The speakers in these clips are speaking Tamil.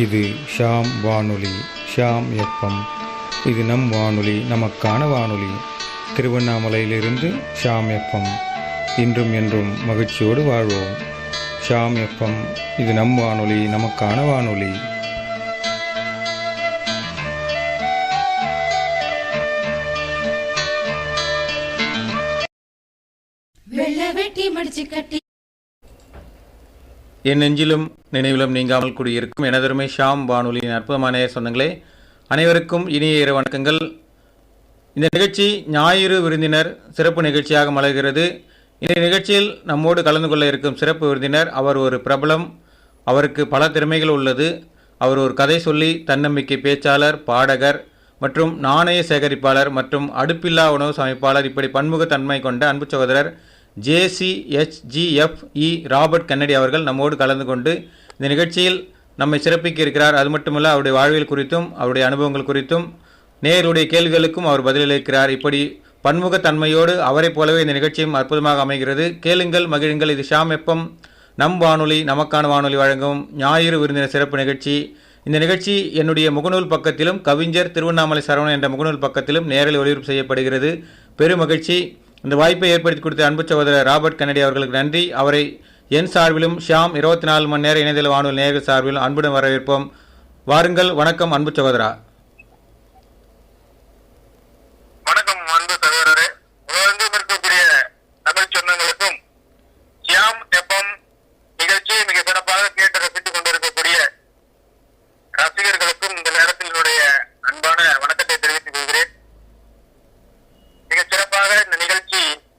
இது ஷாம் வானொலி, ஷாம் எஃப்எம். இது நம் வானொலி, நமக்கான வானொலி. திருவண்ணாமலையிலிருந்து ஷாம் எஃப்எம். இன்றும் என்றும் மகிழ்ச்சியோடு வாழ்வோம். ஷாம் எஃப்எம், இது நம் வானொலி, நமக்கான வானொலி. என் நெஞ்சிலும் நினைவிலும் நீங்காமல் கூடியிருக்கும் எனதருமை ஷாம் வானொலியின் அற்புதமான சொந்தங்களே, அனைவருக்கும் இனிய இரவு வணக்கங்கள். இந்த நிகழ்ச்சி ஞாயிறு விருந்தினர் சிறப்பு நிகழ்ச்சியாக மலர்கிறது. இந்த நிகழ்ச்சியில் நம்மோடு கலந்து கொள்ள இருக்கும் சிறப்பு விருந்தினர், அவர் ஒரு பிரபலம், அவருக்கு பல திறமைகள் உள்ளது. அவர் ஒரு கதை சொல்லி, தன்னம்பிக்கை பேச்சாளர், பாடகர் மற்றும் நாணய சேகரிப்பாளர் மற்றும் அடுப்பில்லா உணவு சமைப்பாளர். இப்படி பன்முகத்தன்மை கொண்ட அன்பு சகோதரர் JCHGFE ராபர்ட் கென்னடி அவர்கள் நம்மோடு கலந்து கொண்டு இந்த நிகழ்ச்சியில் நம்மை சிறப்பிக்க இருக்கிறார். அது மட்டுமல்ல, அவருடைய வாழ்வியல் குறித்தும் அவருடைய அனுபவங்கள் குறித்தும் நேயருடைய கேள்விகளுக்கும் அவர் பதிலளிக்கிறார். இப்படி பன்முகத்தன்மையோடு அவரைப் போலவே இந்த நிகழ்ச்சியும் அற்புதமாக அமைகிறது. கேளுங்கள், மகிழுங்கள். இது ஷாம் எஃப்எம், நம் வானொலி, நமக்கான வானொலி வழங்கும் ஞாயிறு விருந்தினர் சிறப்பு நிகழ்ச்சி. இந்த நிகழ்ச்சி என்னுடைய முகநூல் பக்கத்திலும் கவிஞர் திருவண்ணாமலை சரவணன் என்ற முகநூல் பக்கத்திலும் நேரலை ஒளிபரப்பு செய்யப்படுகிறது. பெரும் மகிழ்ச்சி. இந்த வாய்ப்பை ஏற்படுத்தி கொடுத்த அன்பு சகோதரர் ராபர்ட் கென்னடி அவர்களுக்கு நன்றி. அவரை என் சார்பிலும் ஷாம் 24 மணி நேர இணையதள வானொலி நேயர்கள் சார்பிலும் அன்புடன் வரவேற்போம். வாருங்கள். வணக்கம் அன்பு சகோதரா. வணக்கம் அன்பு சகோதரரே. உலகெங்கும் இருக்கக்கூடிய தமிழ் சொந்தங்களுக்கும் ஷியாம் எஃப்எம் நிகழ்ச்சியை மிக சிறப்பாக கேட்டு ரசித்துக் கொண்டிருக்கக்கூடிய ரசிகர்களுக்கும் இந்த நேரத்தில் என்னுடைய அன்பான வணக்கத்தை தெரிவித்துக் கொள்கிறேன். மிக சிறப்பாக இந்த நிகழ்ச்சி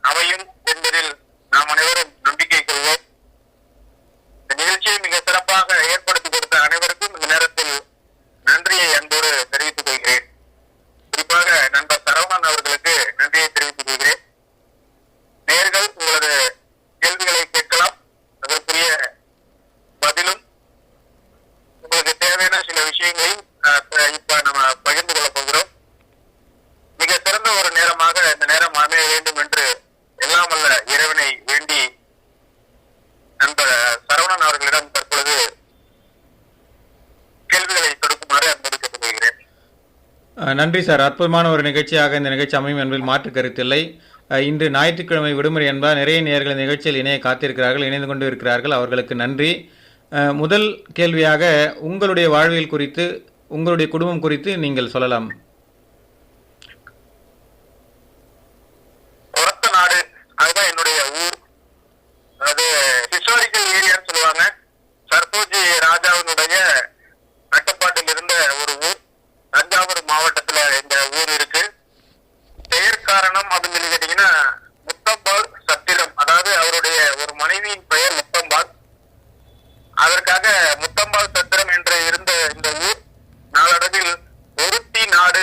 அமையும் என்பதில் நாம் அனைவரும் நம்பிக்கை கொள்வோம். இந்த நிகழ்ச்சியை மிக சிறப்பாக ஏற்படுத்தி கொடுத்த அனைவருக்கும் இந்த நேரத்தில் நன்றியை அன்போடு தெரிவித்துக் கொள்கிறேன். குறிப்பாக நண்பர் சரவணன் அவர்களுக்கு நன்றியை தெரிவித்துக் கொள்கிறேன். நேயர்கள் உங்களது கேள்விகளை கேட்கலாம். அதற்குரிய பதிலும் உங்களுக்கு தேவையான சில விஷயங்களையும் இப்ப நம்ம பகிர்ந்து கொள்ள போகிறோம். மிக சிறந்த ஒரு நேரமாக இந்த நேரம் அமைய வேண்டும் என்று எல்லாம் வல்ல இறைவனை வேண்டி நண்பர் சரவணன் அவர்களிடம் தற்பொழுது கேள்விகளை கொடுக்குமாறு அன்போடு கேட்டுக்கொள்கிறேன். நன்றி சார். அற்புதமான ஒரு நிகழ்ச்சியாக இந்த நிகழ்ச்சி அமையும் என்பதில் மாற்று கருத்தில்லை. இன்று ஞாயிற்றுக்கிழமை விடுமுறை என்பதால் நிறைய நேயர்கள் நிகழ்ச்சியில் இணைய காத்திருக்கிறார்கள், இணைந்து கொண்டு இருக்கிறார்கள். அவர்களுக்கு நன்றி. முதல் கேள்வியாக உங்களுடைய வாழ்வியல் குறித்து, உங்களுடைய குடும்பம் குறித்து நீங்கள் சொல்லலாம். ஒரத்த நாடு, அதுதான் என்னுடைய ஊர். அது ஹிஸ்டாரிக்கல் ஏரியான்னு சொல்லுவாங்க. சர்போஜி ராஜாவினுடைய கட்டுப்பாட்டில் இருந்த ஒரு ஊர். தஞ்சாவூர் மாவட்டத்துல இந்த ஊர் இருக்கு. பெயர் காரணம் அப்படின்னு சொல்லி கேட்டீங்கன்னா, முத்தம்பாள் சத்திரம், அதாவது அவருடைய ஒரு மனைவியின் பெயர் முத்தம்பாள். அதற்காக முத்தம்பாள் சத்திரம் என்று இருந்த இந்த ஊர் நாளடைவில் ஒருத்தி நாடு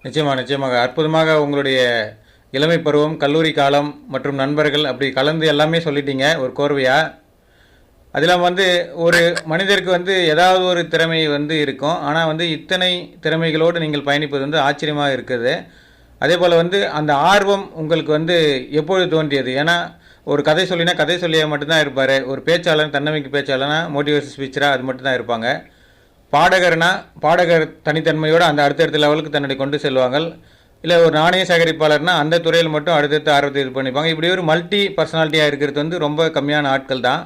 நிச்சயமாக அற்புதமாக உங்களுடைய இளமை பருவம், கல்லூரி காலம் மற்றும் நண்பர்கள் அப்படி கலந்து எல்லாமே சொல்லிட்டீங்க ஒரு கோர்வையாக. அதில் வந்து ஒரு மனிதருக்கு வந்து ஏதாவது ஒரு திறமை வந்து இருக்கும். ஆனால் வந்து இத்தனை திறமைகளோடு நீங்கள் பயணிப்பது வந்து ஆச்சரியமாக இருக்குது. அதே போல் வந்து அந்த ஆர்வம் உங்களுக்கு வந்து எப்பொழுது தோன்றியது? ஏன்னா ஒரு கதை சொல்லினா கதை சொல்லியா மட்டும்தான் இருப்பார். ஒரு பேச்சாளர், தன்னம்பிக்கை பேச்சாளர்னா மோட்டிவேஷன் ஸ்பீச்சராக அது மட்டும்தான் இருப்பாங்க. பாடகர்னா பாடகர் தனித்தன்மையோடு அந்த அடுத்தடுத்த லெவலுக்கு தன்னை கொண்டு செல்வாங்க. இல்லை ஒரு நாணய சேகரிப்பாளர்னா அந்த துறையில் மட்டும் அடுத்தடுத்த ஆர்வத்தை இது பண்ணிப்பாங்க. இப்படி ஒரு மல்டி பர்சனாலிட்டியாக இருக்கிறது வந்து ரொம்ப கம்மியான ஆட்கள் தான்.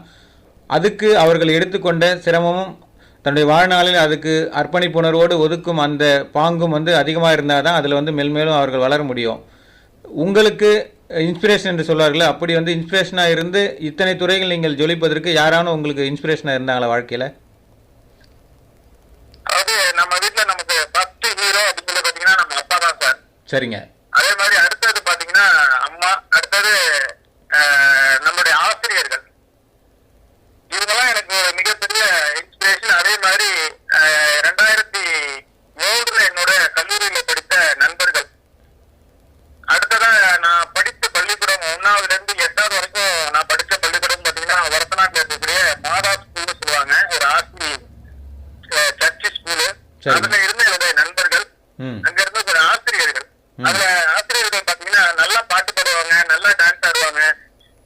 அதுக்கு அவர்கள் எடுத்துக்கொண்ட சிரமமும் தன்னுடைய வாழ்நாளில் அதுக்கு அர்ப்பணிப்புணர்வோடு ஒதுக்கும் அந்த பாங்கும் வந்து அதிகமாக இருந்தால் தான் அதில் வந்து மென்மேலும் அவர்கள் வளர முடியும். உங்களுக்கு இன்ஸ்பிரேஷன் என்று சொல்வார்கள், அப்படி வந்து இன்ஸ்பிரேஷனாக இருந்து இத்தனை துறைகள் நீங்கள் ஜொலிப்பதற்கு யாரானும் உங்களுக்கு இன்ஸ்பிரேஷனாக இருந்தாங்களா வாழ்க்கையில்? அதாவது நம்ம வீட்டுல நமக்கு ஃபர்ஸ்ட் ஹீரோ அப்படின்னு சொல்லி பாத்தீங்கன்னா நம்ம அப்பா தான் சார். சரிங்க. அதே மாதிரி அடுத்தது பாத்தீங்கன்னா அம்மா, அடுத்தது நம்மளுடைய ஆசிரியர்கள். இவங்கெல்லாம் எனக்கு ஒரு மிகப்பெரிய இன்ஸ்பிரேஷன். அதே மாதிரி 2003 என்னோட கல்லூரியில படித்த நண்பர்கள். அடுத்ததா நான் படித்த பள்ளிக்கூடம் 1வது இருந்து 8வது வரைக்கும் நான் படிச்ச பள்ளிக்கூடம் பாத்தீங்கன்னா வரத்தநாட்டில் இருக்கக்கூடிய மாதா ஸ்கூல்னு சொல்லுவாங்க, ஒரு ஆர்சி சர்ச் ஸ்கூலு. அதுல இருந்த என்னுடைய நண்பர்கள், அங்க இருந்த ஒரு ஆசிரியர்கள். அதுல ஆசிரியர்கள் பாத்தீங்கன்னா நல்லா பாட்டு பாடுவாங்க, நல்லா டான்ஸ் ஆடுவாங்க,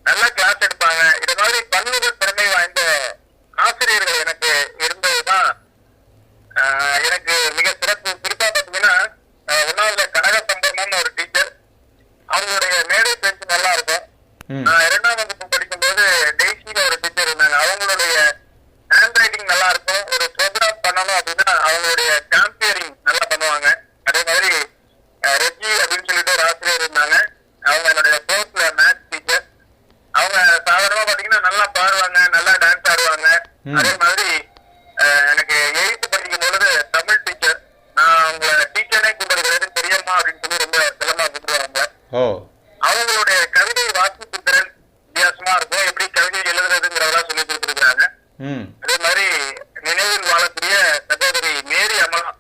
நல்லா கிளாஸ் எடுப்பாங்க. இது மாதிரி பன்முக திறமை வாய்ந்த ஆசிரியர்கள் எனக்கு இருந்ததுதான் எனக்கு மிக சிறப்பு. குறிப்பா பாத்தீங்கன்னா 1வதுல கனக சம்பர்மன் ஒரு டீச்சர், அவங்களுடைய மேடை பேச்சு நல்லா இருக்கும். 2ஆம் வகுப்பு படிக்கும்போது டெய்ஸின்னு ஒரு டீச்சர் இருந்தாங்க, அவங்களுடைய ஹேண்ட் ரைட்டிங் நல்லா இருக்கும். ஒரு ப்ரோக்ராம் பண்ணணும் அப்படின்னா அவங்களுடைய கேம்பியரிங் நல்லா பண்ணுவாங்க. அதே மாதிரி ரெஜி அப்படின்னு சொல்லிட்டு ஒரு ஆசிரியர் இருந்தாங்க, அவங்க என்னுடைய போர்ட்ல மேத்ஸ் டீச்சர். அவங்க சாதாரணமா பாத்தீங்கன்னா நல்லா பாடுவாங்க, நல்லா டான்ஸ் ஆடுவாங்க. அதே மாதிரி எனக்கு 8th படிக்கும் பொழுது தமிழ் டீச்சர், நான் அவங்கள டீச்சரே கூப்பிடுறது பெரியம்மா அப்படின்னு சொல்லி ரொம்ப செல்லமா கூப்பிடுவாங்க. அவங்களுடைய கவிதை வாசிப்பு திறன் வித்தியாசமா இருக்கும், எப்படி கவிதை எழுதுறதுங்கிறதெல்லாம் சொல்லி கொடுத்துருக்காங்க. அதே மாதிரி நினைவில் வாழக்கூடிய சகோதரி மேரி அமலா,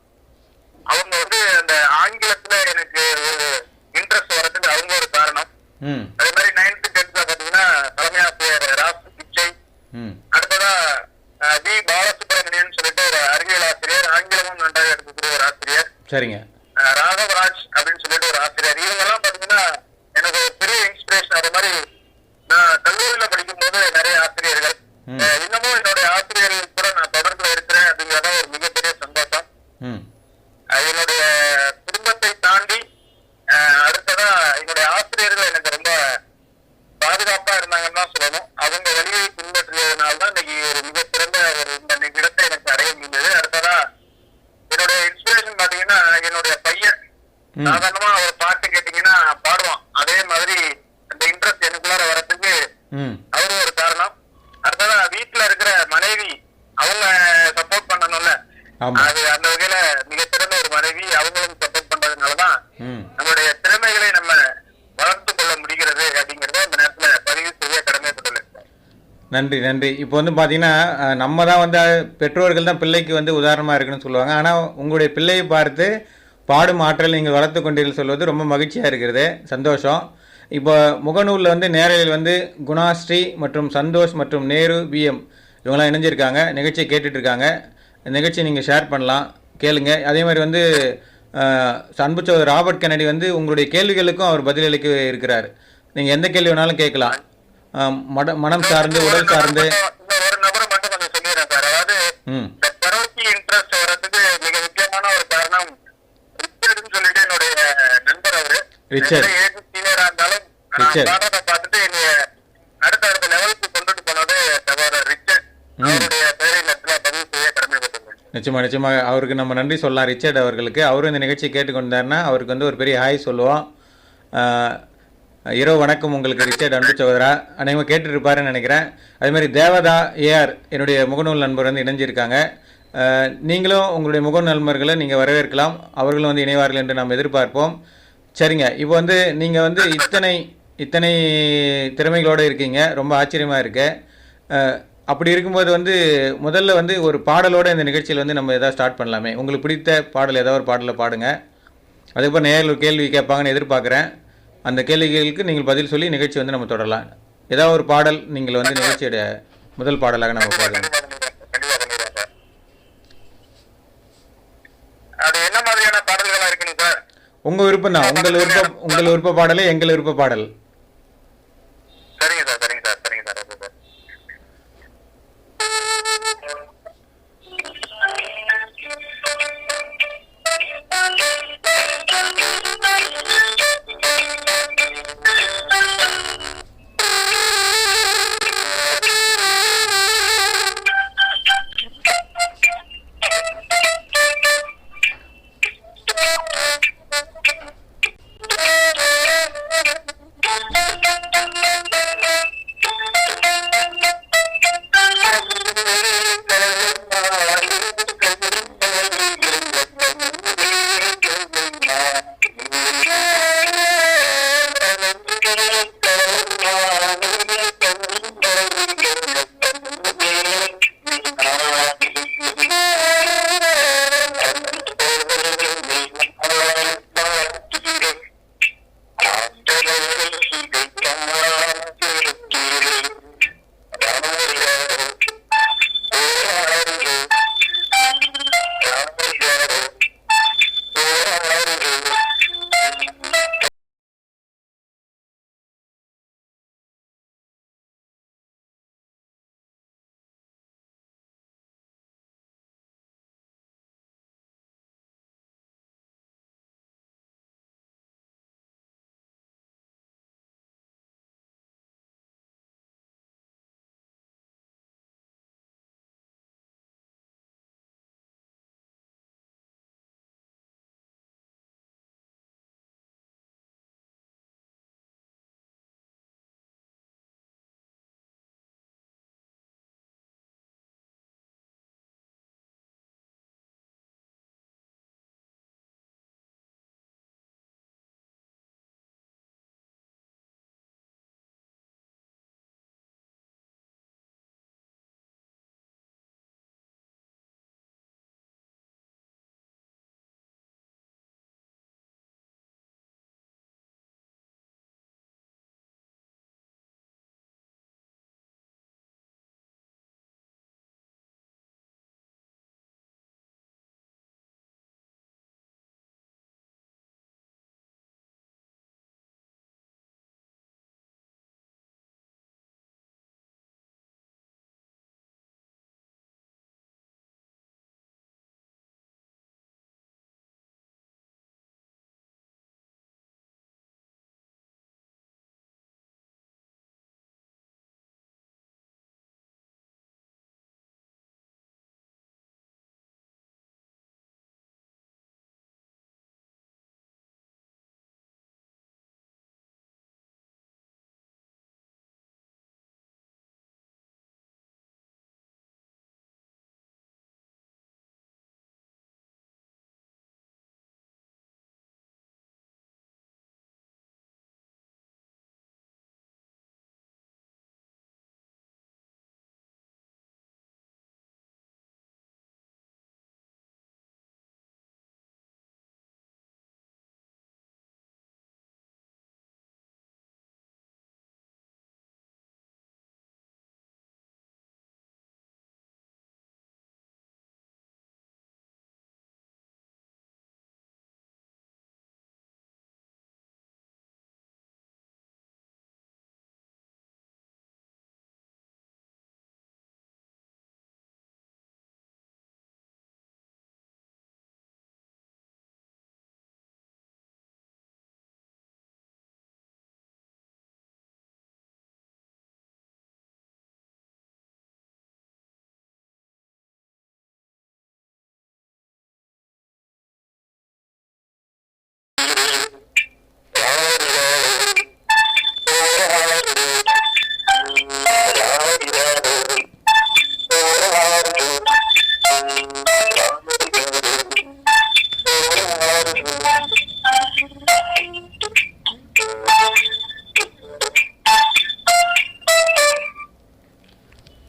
அவங்க வந்து அந்த ஆங்கிலத்துல எனக்கு ஒரு இன்ட்ரெஸ்ட் வரதுக்கு அவங்க ஒரு காரணம். அதே மாதிரி 9th 10th பாத்தீங்கன்னா தலைமை ஆசிரியர் ராசு பிச்சை. அடுத்ததா வி பாலசுப்ரமணியன் சொல்லிட்டு ஒரு அறிவியல் ஆசிரியர், ஆங்கிலமும் நன்றாக எடுக்கக்கூடிய ஒரு ஆசிரியர். சரிங்க. ராகவராஜ் அப்படின்னு சொல்லிட்டு ஒரு ஆசிரியர். இவங்க எல்லாம் பாத்தீங்கன்னா எனக்கு ஒரு பெரிய இன்ஸ்பிரேஷன். அதே மாதிரி நான் கல்லூரியில படிக்கும் போது நிறைய ஆசிரியர்கள், இன்னமும் என்னுடைய ஆசிரியர்கள் கூட நான் தொடர்புல இருக்கிறேன் அப்படிங்கிறத ஒரு மிகப்பெரிய சந்தோஷம். என்னுடைய குடும்பத்தை தாண்டி அடுத்ததா என்னுடைய ஆசிரியர்கள் எனக்கு ரொம்ப பாதுகாப்பா இருந்தாங்கன்னு தான் சொல்லணும். அவங்க வழியை பின்பற்றியதுனால்தான் இன்னைக்கு ஒரு மிகச்சிறந்த ஒரு இந்த இடத்தை எனக்கு அடைய முடிந்தது. அடுத்ததா என்னுடைய இன்ஸ்பிரேஷன் பாத்தீங்கன்னா என்னுடைய பையன், சாதாரணமா ஒரு பாட்டு கேட்டீங்கன்னா பாடுவான். அதே மாதிரி அந்த இன்ட்ரெஸ்ட் எனக்குள்ளார வரத்துக்கு அவரு ஒரு காரணம். அடுத்ததா வீட்டுல இருக்கிற மனைவி, அவங்க சப்போர்ட் பண்ணணும்ல, அது அந்த வகையில மிகச்சிறந்த ஒரு மனைவி, அவங்களும் சப்போர்ட் பண்றதுனாலதான் நம்மளுடைய திறமைகளை நம்ம வளர்த்து கொள்ள முடிகிறது அப்படிங்கறத இந்த நேரத்துல பதிவு செய்ய கடமைப்பட்டுள்ளேன். நன்றி. இப்போ வந்து பார்த்தீங்கன்னா நம்ம தான் வந்து பெற்றோர்கள் தான் பிள்ளைக்கு வந்து உதாரணமாக இருக்குன்னு சொல்லுவாங்க. ஆனால் உங்களுடைய பிள்ளையை பார்த்து பாடும் ஆற்றல் நீங்கள் வளர்த்து கொண்டீர்கள் சொல்வது ரொம்ப மகிழ்ச்சியாக இருக்கிறது, சந்தோஷம். இப்போ முகநூலில் வந்து நேரலில் வந்து குணாஸ்ரீ மற்றும் சந்தோஷ் மற்றும் நேரு பிஎம் இவங்களாம் இணைஞ்சிருக்காங்க, நிகழ்ச்சியை கேட்டுட்ருக்காங்க. நிகழ்ச்சியை நீங்கள் ஷேர் பண்ணலாம், கேளுங்க. அதே மாதிரி வந்து அன்பு சகோதரர் ராபர்ட் கென்னடி வந்து உங்களுடைய கேள்விகளுக்கும் அவர் பதிலளிக்க இருக்கிறார். நீங்கள் எந்த கேள்வி வேணாலும் கேட்கலாம், மனம் சார்ந்து, உடல் சார்ந்து. ஒரு நபரை மட்டும் கொஞ்சம் சொல்லிடுறேன் சார். அதாவது இந்த கரோக்கி இன்ட்ரெஸ்ட் வர்றதுக்கு மிக முக்கியமான ஒரு காரணம் ரிச்சர்ட்னு சொல்லிட்டு என்னுடைய நண்பர். அவரு சீனியரா இருந்தாலும் பாடத்தை பார்த்துட்டு என்னைய அடுத்த லெவலுக்கு கொண்டுட்டு போனது சகோதரர் ரிச்சர்ட். அவருடைய பெயரை பதிவு செய்ய கடமைப்பட்டுள்ளேன். நிச்சயமாக அவருக்கு நம்ம நன்றி சொல்லலாம், ரிச்சர்ட் அவர்களுக்கு. அவரும் இந்த நிகழ்ச்சியை கேட்டுக்கொண்டாருன்னா அவருக்கு வந்து ஒரு பெரிய ஹாய் சொல்லுவோம். இரவு வணக்கம் உங்களுக்கு ரிச்சர்ட், அன்பு சகோதரா. அனைவரும் கேட்டுருப்பாருன்னு நினைக்கிறேன். அதேமாதிரி தேவதா ஏஆர் என்னுடைய முகநூல் நண்பர் வந்து இணைஞ்சிருக்காங்க. நீங்களும் உங்களுடைய முகநூல் நண்பர்களை நீங்கள் வரவேற்கலாம், அவர்களும் வந்து இணைவார்கள் என்று நாம் எதிர்பார்ப்போம். சரிங்க. இப்போ வந்து நீங்கள் வந்து இத்தனை திறமைகளோடு இருக்கீங்க, ரொம்ப ஆச்சரியமாக இருக்கு. அப்படி இருக்கும்போது வந்து முதல்ல வந்து ஒரு பாடலோடு இந்த நிகழ்ச்சியில் வந்து நம்ம எதாவது ஸ்டார்ட் பண்ணலாமே. உங்களுக்கு பிடித்த பாடல் ஏதாவது ஒரு பாடலை பாடுங்க. அதுக்கப்புறம் நேரில் ஒரு கேள்வி கேட்பாங்கன்னு எதிர்பார்க்குறேன். அந்த கேள்விகளுக்கு நீங்கள் பதில் சொல்லி நிகழ்ச்சி வந்து நம்ம தொடரலாம். ஏதாவது ஒரு பாடல் நீங்கள் வந்து நிகழ்ச்சியோட முதல் பாடலாக நம்ம கண்டிப்பா பாடுவோம். கண்டிப்பா கண்டிப்பா கண்டிப்பா கண்டிப்பா சார். அது என்ன மாதிரியான பாடல்களா இருக்குங்க சார்? உங்கள் விருப்பம் தான். உங்கள் விருப்ப பாடலே எங்கள் விருப்ப பாடல். சரிங்க சார் சரிங்க சார் சரிங்க சார் ஓகே சார்.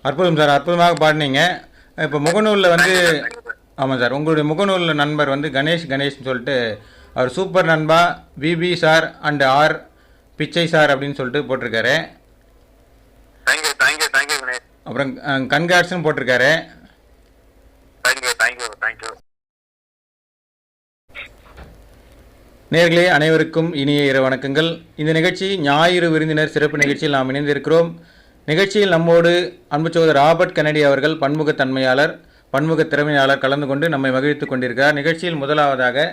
அற்புதம் சார், அற்புதமாக பாடினீங்க. இப்போ முகநூலில் வந்து ஆமாம் சார், உங்களுடைய முகநூலில் நண்பர் வந்து கணேஷ்னு சொல்லிட்டு அவர் சூப்பர் நண்பா விபி சார் அண்ட் ஆர் பிச்சை சார் அப்படின்னு சொல்லிட்டு போட்டிருக்காரு. Thank you thank you thank you Ganesh. அப்புறம் கன்கார்ட்ஸ்னு போட்டிருக்காரு. Thank you thank you thank you. நேர்களே அனைவருக்கும் இனிய இரவு வணக்கங்கள். இந்த நிகழ்ச்சி ஞாயிறு விருந்தினர் சிறப்பு நிகழ்ச்சியில் நாம் இணைந்திருக்கிறோம். நிகழ்ச்சியில் நம்மோடு அன்பு சகோதரர் ராபர்ட் கென்னடி அவர்கள் பன்முகத்தன்மையாளர், பன்முக திறமையாளர் கலந்து கொண்டு நம்மை மகிழ்வித்துக் கொண்டிருக்கிறார். நிகழ்ச்சியில் முதலாவதாக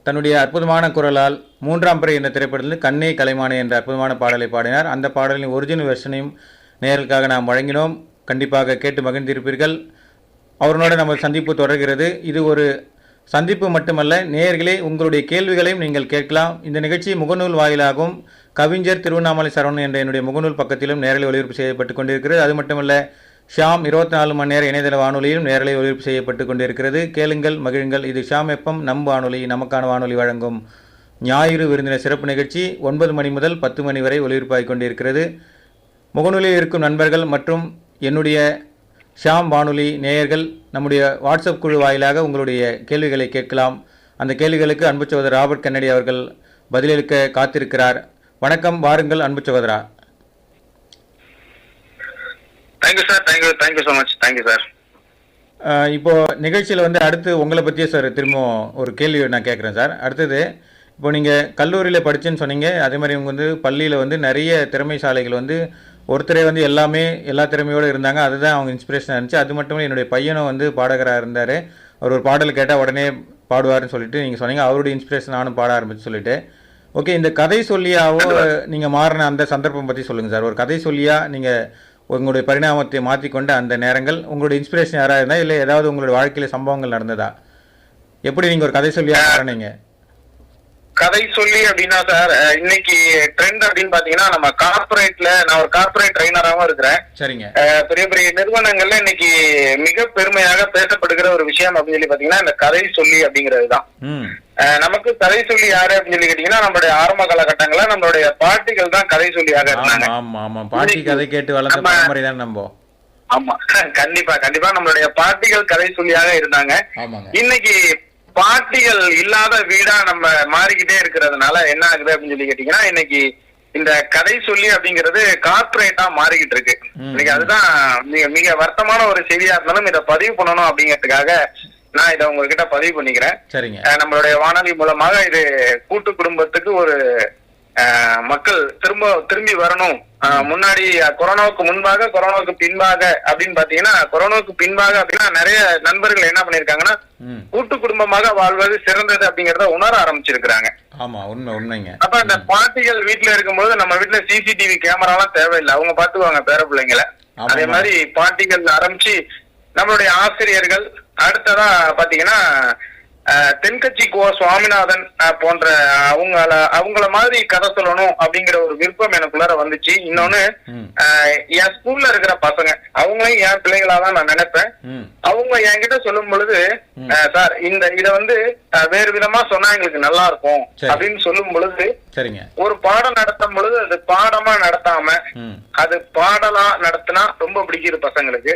தன்னுடைய அற்புதமான குரலால் 3ஆம் பிறை என்ற திரைப்படத்தில் கண்ணே கலைமானே என்ற அற்புதமான பாடலை பாடினார். அந்த பாடலின் ஒரிஜினல் வெர்ஷனையும் நேயர்களுக்காக நாம் வழங்கினோம். கண்டிப்பாக கேட்டு மகிழ்ந்திருப்பீர்கள். அவரோட நம்ம சந்திப்பு தொடர்கிறது. இது ஒரு சந்திப்பு மட்டுமல்ல, நேயர்களே உங்களுடைய கேள்விகளையும் நீங்கள் கேட்கலாம். இந்த நிகழ்ச்சி முகநூல் வாயிலாகவும் கவிஞர் திருவண்ணாமலை சரவணன் என்ற என்னுடைய முகநூல் பக்கத்திலும் நேரலை ஒளிபரப்பு செய்யப்பட்டு கொண்டிருக்கிறது. அது மட்டுமல்ல, ஷாம் 24 மணி நேர இணையதள வானொலியிலும் நேரலை ஒளிபரப்பு செய்யப்பட்டு கொண்டிருக்கிறது. கேளுங்கள், மகிழுங்கள். இது ஷாம் எஃப்எம், நம் வானொலி, நமக்கான வானொலி வழங்கும் ஞாயிறு விருந்தினர் சிறப்பு நிகழ்ச்சி 9 மணி முதல் 10 மணி வரை ஒளிபரப்பாகிக் கொண்டிருக்கிறது. முகநூலில் இருக்கும் நண்பர்கள் மற்றும் என்னுடைய ஷாம் வானொலி நேயர்கள் நம்முடைய வாட்ஸ்அப் குழு வாயிலாக உங்களுடைய கேள்விகளை கேட்கலாம். அந்த கேள்விகளுக்கு அன்பு சகோதரர் ராபர்ட் கென்னடி அவர்கள் பதிலளிக்க காத்திருக்கிறார். வணக்கம், வாருங்கள் அன்பு சகோதரா. Thank you sir. Thank you so much. Thank you sir. இப்போ நிகழ்ச்சியில் அடுத்து உங்களை பற்றியே சார் திரும்ப ஒரு கேள்வி நான் கேட்குறேன் சார். அடுத்தது, இப்போ நீங்கள் கல்லூரியில் படிச்சுன்னு சொன்னீங்க. அதே மாதிரி இவங்க பள்ளியில் நிறைய திறமைசாலைகள் ஒருத்தரே எல்லா திறமையோடு இருந்தாங்க. அதுதான் அவங்க இன்ஸ்பிரேஷனாக இருந்துச்சு. அது மட்டும் இல்லை, என்னுடைய பையனும் பாடகராக இருந்தார். அவர் ஒரு பாடல் கேட்டால் உடனே பாடுவார்னு சொல்லிட்டு நீங்கள் சொன்னீங்க. அவருடைய இன்ஸ்பிரேஷன் நானும் பாட ஆரம்பிச்சு சொல்லிட்டு. ஓகே, இந்த கதை சொல்லியாவோ நீங்கள் மாறின அந்த சந்தர்ப்பம் பற்றி சொல்லுங்கள் சார். ஒரு கதை சொல்லியாக நீங்கள் உங்களுடைய பரிணாமத்தை மாற்றிக்கொண்ட அந்த நேரங்கள், உங்களுடைய இன்ஸ்பிரேஷன் யாராக இருந்தால் இல்லை ஏதாவது உங்களுடைய வாழ்க்கையில் சம்பவங்கள் நடந்ததா? எப்படி நீங்கள் ஒரு கதை சொல்லியாக மாறினீங்க? கதை சொல்லி அப்படின்னா சார், இன்னைக்கு ட்ரெண்ட் அப்படின்னு பாத்தீங்கன்னா நம்ம கார்பரேட்ல, நான் ஒரு கார்பரேட் ட்ரைனராகவும் இருக்கிறேன். சரிங்க. பெரிய பெரிய நிறுவனங்கள்ல இன்னைக்கு மிக பெருமையாக பேசப்படுகிற ஒரு விஷயம் அப்படின்னு சொல்லி பாத்தீங்கன்னா இந்த கதை சொல்லி அப்படிங்கிறது தான். நமக்கு கதை சொல்லி யாரு அப்படின்னு சொல்லி கேட்டீங்கன்னா, நம்மளுடைய ஆரம்ப காலகட்டங்கள்ல நம்மளுடைய பாட்டிகள் தான் கதை சொல்லியாக இருந்தாங்க. பாட்டி கதை கேட்டு வளர்ந்த பரம்பரை தான் நம்ம. ஆமா, கண்டிப்பா கண்டிப்பா நம்மளுடைய பாட்டிகள் கதை சொல்லியாக இருந்தாங்க. இன்னைக்கு பாட்டிகள் இல்லாத வீடா நம்ம மாறிக்கிட்டே இருக்கிறதுனால என்ன ஆகுது அப்படின்னு சொல்லி கேட்டீங்கன்னா, இன்னைக்கு இந்த கதை சொல்லி அப்படிங்கிறது கார்பரேட்டா மாறிக்கிட்டு இருக்கு. இன்னைக்கு அதுதான் மிக வருத்தமான ஒரு செய்தியா இருந்தாலும் இதை பதிவு பண்ணணும் அப்படிங்கிறதுக்காக நான் இதை உங்ககிட்ட பதிவு பண்ணிக்கிறேன். நம்மளுடைய வானொலி மூலமாக இது கூட்டு குடும்பத்துக்கு ஒரு மக்கள் திரும்பி வரணும். முன்னாடி கொரோனாவுக்கு முன்பாக, கொரோனாவுக்கு பின்பாக அப்படின்னு பாத்தீங்கன்னா, கொரோனாவுக்கு பின்பாக அப்படின்னா நிறைய நண்பர்கள் என்ன பண்ணிருக்காங்கன்னா, கூட்டு குடும்பமாக வாழ்வது சிறந்தது அப்படிங்கறத உணர ஆரம்பிச்சிருக்கிறாங்க. அப்ப அந்த பாட்டிகள் வீட்டுல இருக்கும்போது நம்ம வீட்டுல சிசிடிவி கேமரா எல்லாம் தேவையில்லை, அவங்க பாத்துக்குவாங்க பேர பிள்ளைங்களை. அதே மாதிரி பாட்டிகள் ஆரம்பிச்சு நம்மளுடைய ஆசிரியர்கள், அடுத்ததா பாத்தீங்கன்னா தென்கட்சி கோ சுவாமிநாதன் போன்ற அவங்கள மாதிரி கதை சொல்லணும் அப்படிங்கிற ஒரு விருப்பம் எனக்குள்ளார வந்துச்சு. இன்னொன்னு, என் ஸ்கூல்ல இருக்கிற பசங்க அவங்களையும் என் பிள்ளைகளாதான் நான் நினைப்பேன். அவங்க என்கிட்ட சொல்லும் பொழுது, சார் இத வேறு விதமா சொன்னா எங்களுக்கு நல்லா இருக்கும் அப்படின்னு சொல்லும் பொழுது, ஒரு பாடம் நடத்தும் பொழுது அது பாடமா நடத்தாம அது பாடலா நடத்தினா ரொம்ப பிடிக்குது பசங்களுக்கு.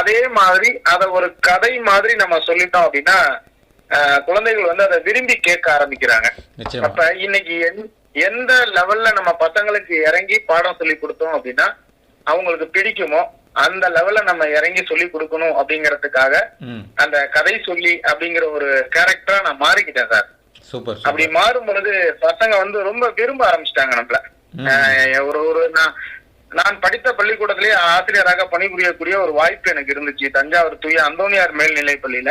அதே மாதிரி அத ஒரு கதை மாதிரி நம்ம சொல்லிட்டோம் அப்படின்னா குழந்தைகள் அதை விரும்பி கேட்க ஆரம்பிக்கிறாங்க. அப்ப இன்னைக்கு எந்த லெவல்ல நம்ம பசங்களுக்கு இறங்கி பாடம் சொல்லி கொடுத்தோம் அப்படின்னா அவங்களுக்கு பிடிக்குமோ அந்த லெவல்ல நம்ம இறங்கி சொல்லி கொடுக்கணும் அப்படிங்கறதுக்காக அந்த கதை சொல்லி அப்படிங்கிற ஒரு கேரக்டரா நான் மாறிக்கிட்டேன் சார். அப்படி மாறும் பொழுது பசங்க ரொம்ப விரும்ப ஆரம்பிச்சிட்டாங்க நம்மள. நான் படித்த பள்ளிக்கூடத்திலேயே ஆசிரியராக பணிபுரியக்கூடிய ஒரு வாய்ப்பு எனக்கு இருந்துச்சு. தஞ்சாவூர் தூய அந்தோனியார் மேல்நிலை பள்ளியில.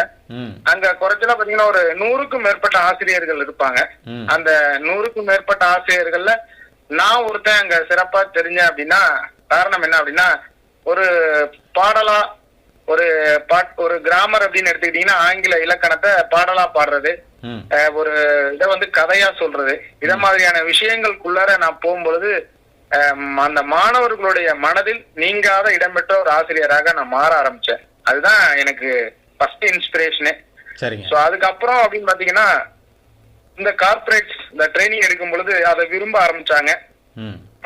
அங்க குறைச்சலா பாத்தீங்கன்னா ஒரு 100க்கும் மேற்பட்ட ஆசிரியர்கள் இருப்பாங்க. அந்த 100க்கும் மேற்பட்ட ஆசிரியர்கள்ல நான் ஒருத்தன் அங்க சிறப்பா தெரிஞ்சேன் அப்படின்னா காரணம் என்ன அப்படின்னா, ஒரு பாடலா ஒரு கிராமர் அப்படின்னு எடுத்துக்கிட்டீங்கன்னா ஆங்கில இலக்கணத்தை பாடலா பாடுறது, ஒரு இதை கதையா சொல்றது, இத மாதிரியான விஷயங்களுக்குள்ளார நான் போகும்பொழுது அந்த மாணவர்களுடைய மனதில் நீங்காத இடம்பெற்ற ஒரு ஆசிரியராக நான் மாற ஆரம்பிச்சேன். அதுதான் எனக்கு ஃபர்ஸ்ட் இன்ஸ்பிரேஷனே. அதுக்கப்புறம் அப்படின்னு பாத்தீங்கன்னா இந்த கார்பரேட் இந்த ட்ரைனிங் எடுக்கும் பொழுது அதை விரும்ப ஆரம்பிச்சாங்க.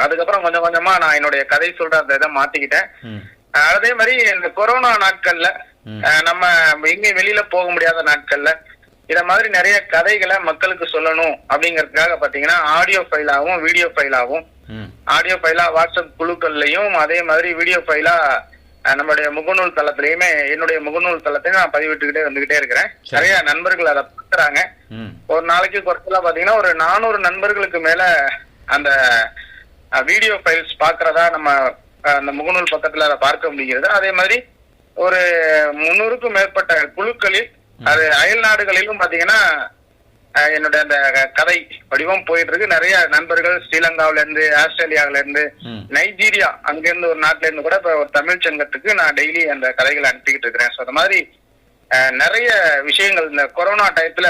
அதுக்கப்புறம் கொஞ்சம் கொஞ்சமா நான் என்னுடைய கதை சொல்ற அந்த இதை மாத்திக்கிட்டேன். அதே மாதிரி இந்த கொரோனா நாட்கள்ல நம்ம எங்கேயும் வெளியில போக முடியாத நாட்கள்ல இத மாதிரி நிறைய கதைகளை மக்களுக்கு சொல்லணும் அப்படிங்கறதுக்காக பாத்தீங்கன்னா ஆடியோ ஃபைலாவும் வீடியோ ஃபைலாவும், ஆடியோ ஃபைலா வாட்ஸ்அப் குழுக்கள்லயும், அதே மாதிரி வீடியோ ஃபைலா நம்மளுடைய முகநூல் தளத்திலயுமே, என்னுடைய முகநூல் தளத்தையும் நான் பதிவிட்டுக்கிட்டே வந்துகிட்டே இருக்கிறேன். நிறைய நண்பர்கள் அதை பாக்குறாங்க. ஒரு நாளைக்கு குறைச்சலா பாத்தீங்கன்னா ஒரு 400 நண்பர்களுக்கு மேல அந்த வீடியோ ஃபைல்ஸ் பாக்குறதா நம்ம அந்த முகநூல் பக்கத்துல அதை பார்க்க முடிகிறது. அதே மாதிரி ஒரு 300க்கும் மேற்பட்ட குழுக்களில், அது அயல் நாடுகளிலும் பாத்தீங்கன்னா என்னோட அந்த கதை வடிவம் போயிட்டு இருக்கு. நிறைய நண்பர்கள் ஸ்ரீலங்காவில இருந்து, ஆஸ்திரேலியாவில இருந்து, நைஜீரியா, அங்கிருந்து ஒரு நாட்டுல இருந்து கூட இப்ப ஒரு தமிழ் சங்கத்துக்கு நான் டெய்லி அந்த கதைகளை அனுப்பிக்கிட்டு இருக்கிறேன். ஸோ அந்த மாதிரி நிறைய விஷயங்கள் இந்த கொரோனா டயத்துல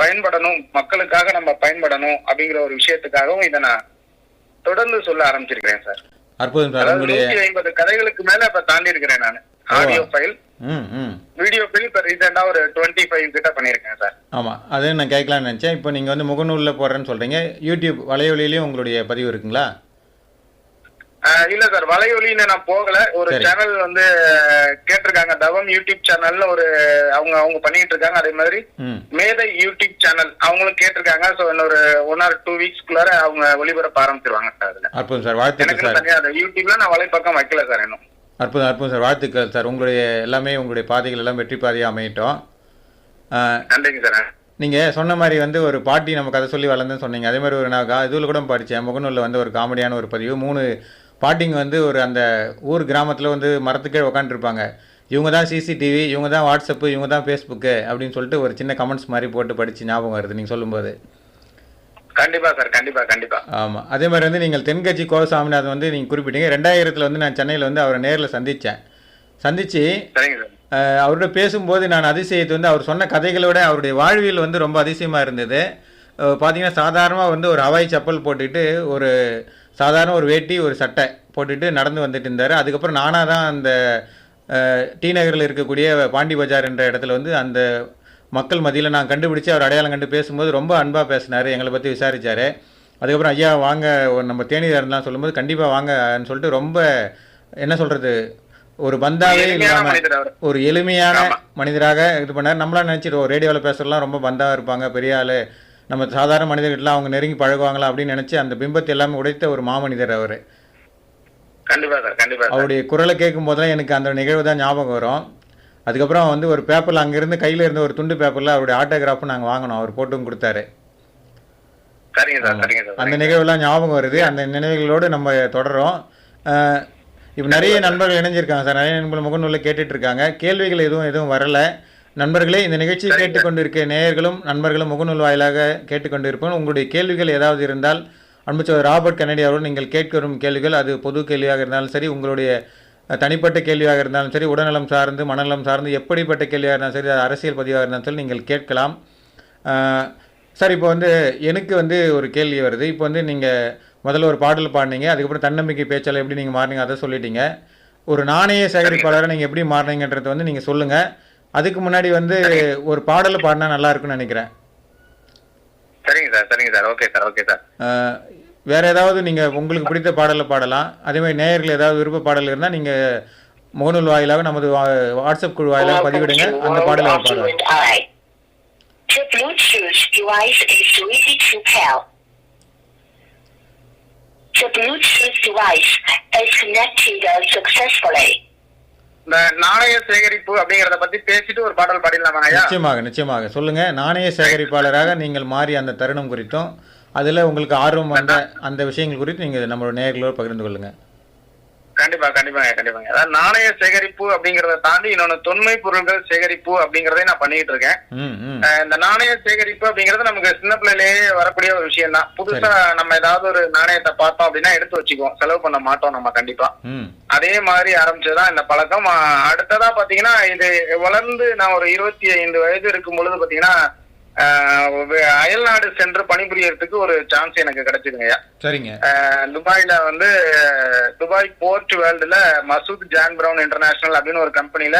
பயன்படணும், மக்களுக்காக நம்ம பயன்படணும் அப்படிங்கிற ஒரு விஷயத்துக்காகவும் இதை நான் தொடர்ந்து சொல்ல ஆரம்பிச்சிருக்கிறேன் சார். அற்புதம் சார். 150 கதைகளுக்கு மேல இப்ப தாண்டி இருக்கிறேன் நான். ஆடியோ ஃபைல், வீடியோ ஃபைல் இப்ப ரீசெண்டா ஒரு 25 கிட்ட பண்ணிருக்கேன் சார். ஆமா, அதே நான் கேட்கலாம்னு நினைச்சேன். இப்போ நீங்க வந்து முகநூல்ல போடுறேன்னு சொல்றீங்க, யூடியூப் வலையொலியிலயும் உங்களுடைய பதிவு இருக்குங்களா? இல்ல சார், வலையொலின்னு நான் போகல. ஒரு சேனல் வந்து கேட்டிருக்காங்க, தவம் யூடியூப் சேனல்ல ஒரு அவங்க பண்ணிட்டு இருக்காங்க. அதே மாதிரி மேதை யூடியூப் சேனல் அவங்களும் கேட்டிருக்காங்க. சோ இன்னொரு 1 or 2 வீக்ஸ்க்குள்ளார அவங்க ஒளிபரப்ப ஆரம்பிச்சிருவாங்க சார். அதுல அற்புதம் சார், வாழ்த்துக்கள் சார். அந்த யூடியூப்ல நான் வலைப்பக்கம் வைக்கல சார் இன்னும். அற்புதம் அற்புதம் சார், வாழ்த்துக்கள் சார். உங்களுடைய எல்லாமே, உங்களுடைய பாதைகள் எல்லாம் வெற்றி பாதையாக அமையட்டும். நன்றிங்க சார். நீங்கள் சொன்ன மாதிரி வந்து ஒரு பாட்டி நம்ம கதை சொல்லி வளர்ந்துன்னு சொன்னீங்க. அதே மாதிரி ஒரு நான் இதில் கூட படித்தேன், முகநூலில் வந்து ஒரு காமெடியான ஒரு பதிவு. 3 பாட்டிங்க வந்து ஒரு அந்த ஊர் கிராமத்தில் வந்து மரத்துக்கே உட்காந்துருப்பாங்க. இவங்க தான் சிசிடிவி, இவங்க தான் வாட்ஸ்அப்பு, இவங்க தான் ஃபேஸ்புக்கு அப்படின்னு சொல்லிட்டு ஒரு சின்ன கமெண்ட்ஸ் மாதிரி போட்டு படித்து ஞாபகம் வருது நீங்கள் சொல்லும்போது. கண்டிப்பா சார், கண்டிப்பா கண்டிப்பா. ஆமாம், அதே மாதிரி வந்து நீங்கள் தென்கட்சி கோ. சாமிநாதன் வந்து நீங்கள் குறிப்பிட்டீங்க. 2000 வந்து நான் சென்னையில் வந்து அவரை நேரில் சந்தித்து அவரோட பேசும்போது நான் அதிசயத்தை வந்து அவர் சொன்ன கதைகளோட அவருடைய வாழ்வியல் வந்து ரொம்ப அதிசயமாக இருந்தது. பார்த்தீங்கன்னா சாதாரணமாக வந்து ஒரு ஹவாய் செப்பல் போட்டுக்கிட்டு, ஒரு சாதாரண ஒரு வேட்டி, ஒரு சட்டை போட்டுட்டு நடந்து வந்துட்டு இருந்தார். அதுக்கப்புறம் நானாக தான் அந்த டி நகரில் இருக்கக்கூடிய பாண்டி பஜார் என்ற இடத்துல வந்து அந்த மக்கள் மத்தியில் நான் கண்டுபிடிச்சி அவர் அடையாளம் கண்டு பேசும்போது ரொம்ப அன்பாக பேசினார், எங்களை பற்றி விசாரித்தார். அதுக்கப்புறம் ஐயா வாங்க நம்ம தேனியில் இருந்தாலும் சொல்லும்போது கண்டிப்பாக வாங்கன்னு சொல்லிட்டு ரொம்ப என்ன சொல்கிறது, ஒரு பந்தாவே இல்லாமல் ஒரு எளிமையான மனிதராக இது பண்ணார். நம்மளாம் நினச்சிட்டு ரேடியோவில் பேசுகிறலாம் ரொம்ப பந்தாக இருப்பாங்க, பெரிய ஆள், நம்ம சாதாரண மனிதர்கள்லாம் அவங்க நெருங்கி பழகுவாங்களா அப்படின்னு நினச்சி அந்த பிம்பத்தை எல்லாமே உடைத்த ஒரு மாமனிதர் அவர். அவருடைய குரலை கேட்கும் போதெல்லாம் எனக்கு அந்த நிகழ்வு தான் ஞாபகம் வரும். அதுக்கப்புறம் வந்து ஒரு பேப்பரில் அங்கேருந்து கையில் இருந்த ஒரு துண்டு பேப்பரில் அவருடைய ஆட்டோகிராஃபும் நாங்கள் வாங்கினோம், அவர் போட்டும் கொடுத்தாரு. அந்த நிகழ்வுலாம் ஞாபகம் வருது. அந்த நினைவுகளோடு நம்ம தொடரோம். இப்போ நிறைய நண்பர்கள் இணைஞ்சிருக்காங்க சார், நிறைய நண்பர்கள் முகநூலில் கேட்டுட்டு இருக்காங்க. கேள்விகள் எதுவும் வரலை. நண்பர்களே, இந்த நிகழ்ச்சியை கேட்டுக்கொண்டிருக்க நேயர்களும் நண்பர்களும் முகநூல் வாயிலாக கேட்டுக்கொண்டு இருப்போம். உங்களுடைய கேள்விகள் ஏதாவது இருந்தால் அன்புச்சவர் ராபர்ட் கென்னடி அவர்கள் நீங்கள் கேட்க வரும் கேள்விகள், அது பொது கேள்வியாக இருந்தாலும் சரி, உங்களுடைய தனிப்பட்ட கேள்வியாக இருந்தாலும் சரி, உடல்நலம் சார்ந்து மனநலம் சார்ந்து எப்படிப்பட்ட கேள்வியாக இருந்தாலும் சரி, அரசியல் பதிவாக இருந்தாலும் சரி நீங்கள் கேட்கலாம். சார், இப்போ வந்து எனக்கு வந்து ஒரு கேள்வி வருது. இப்போ வந்து நீங்கள் முதல்ல ஒரு பாடல் பாடினீங்க, அதுக்கப்புறம் தன்னம்பிக்கை பேச்சாளர் எப்படி நீங்கள் மாறினீங்க அதை சொல்லிட்டீங்க. ஒரு நாணய சேகரிப்பாளரை நீங்கள் எப்படி மாறினீங்கன்றதை வந்து நீங்கள் சொல்லுங்கள். அதுக்கு முன்னாடி வந்து ஒரு பாடலை பாடினா நல்லா இருக்குன்னு நினைக்கிறேன். சரிங்க சார். Okay sir. வேற ஏதாவது நீங்க உங்களுக்கு பிடித்த பாடலை பாடலாம். அதே மாதிரி நேயர்கள் ஏதாவது விருப்ப பாடல் இருந்தால் நீங்க முகநூல் வாயிலாக நமது வாட்ஸ்அப் குழு வாயிலாக பதிவிடுங்க, அந்த பாடலை பாடலாம். The Bluetooth device is ready to pair. The Bluetooth device is connected successfully. இந்த நாணய சேகரிப்பு அப்படிங்கறத பத்தி பேசிட்டு ஒரு பாடல் பாடிடலாமா ஐயா? நிச்சயமாக சொல்லுங்க. நாணய சேகரிப்பாளராக நீங்கள் மாறி அந்த தருணம் குறித்தும், அதுல உங்களுக்கு ஆர்வம் வந்த அந்த விஷயங்கள் குறித்து நீங்க நம்மளோட நேயர்களோடு பகிர்ந்து கொள்ளுங்க. கண்டிப்பாங்க. அதாவது நாணய சேகரிப்பு அப்படிங்கறத தாண்டி இன்னொன்னு தொன்மை பொருட்கள் சேகரிப்பு அப்படிங்கறதை நான் பண்ணிட்டு இருக்கேன். இந்த நாணய சேகரிப்பு அப்படிங்கறது நமக்கு சின்ன பிள்ளையிலேயே வரக்கூடிய ஒரு விஷயம் தான். புதுசா நம்ம ஏதாவது ஒரு நாணயத்தை பார்த்தோம் அப்படின்னா எடுத்து வச்சுக்குவோம், செலவு பண்ண மாட்டோம் நம்ம கண்டிப்பா. அதே மாதிரி ஆரம்பிச்சதுதான் இந்த பழக்கம். அடுத்ததா பாத்தீங்கன்னா இது வளர்ந்து நான் ஒரு 25 வயது இருக்கும் பொழுது பாத்தீங்கன்னா அயல்நாடு சென்று பணிபுரியறதுக்கு ஒரு சான்ஸ் எனக்கு கிடைச்சதுங்கய்யா. சரிங்க. துபாயில வந்து துபாய் போர்ட் வேர்ல்டுல மசூத் ஜான் பிரவுன் இன்டர்நேஷனல் அப்படின்னு ஒரு கம்பெனில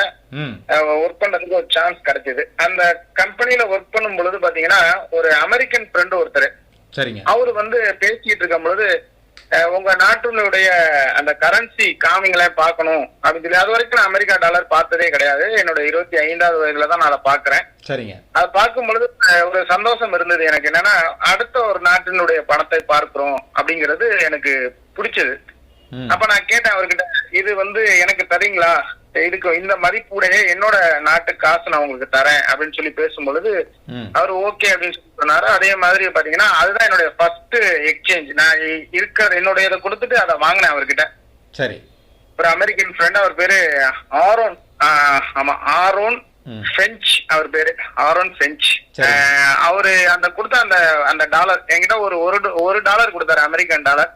ஒர்க் பண்றதுக்கு ஒரு சான்ஸ் கிடைச்சது. அந்த கம்பெனில ஒர்க் பண்ணும் பொழுது பாத்தீங்கன்னா ஒரு அமெரிக்கன் ஃப்ரெண்ட் ஒருத்தர், சரிங்க, அவரு வந்து பேசிட்டு இருக்கும் பொழுது உங்க நாட்டினுடைய அந்த கரன்சி காமிங்களே பார்க்கணும் அப்படின்னு சொல்லி, அது வரைக்கும் நான் அமெரிக்கா டாலர் பார்த்ததே கிடையாது. என்னோட 25வது வயதுல தான் நான் அதை பாக்குறேன். சரிங்க. அதை பார்க்கும் பொழுது ஒரு சந்தோஷம் இருந்தது எனக்கு. என்னன்னா, அடுத்த ஒரு நாட்டினுடைய பணத்தை பார்க்கிறோம் அப்படிங்கிறது எனக்கு பிடிச்சது. அப்ப நான் கேட்டேன் அவர்கிட்ட, இது எனக்கு தரீங்களா, இதுக்கு இந்த மதிப்புடைய என்னோட நாட்டு காசு நான் உங்களுக்கு தரேன் அப்படின்னு சொல்லி பேசும் பொழுது அவர் ஓகே அப்படின்னு சொல்லி சொன்னாரு. அதே மாதிரி பாத்தீங்கன்னா அதுதான் என்னுடைய ஃபர்ஸ்ட் எக்ஸ்சேஞ்ச். நான் என்னுடைய இதை கொடுத்துட்டு அதை வாங்கினேன் அவர்கிட்ட. சரி. ஒரு அமெரிக்கன் ஃப்ரெண்ட், அவர் பேரு ஆரோன். ஆமா, ஆரோன் பிரெஞ்ச் அவர் பேரு, ஆரோன் பிரெஞ்ச். அவரு அந்த கொடுத்த அந்த டாலர் என்கிட்ட ஒரு டாலர் கொடுத்தாரு, அமெரிக்கன் டாலர்.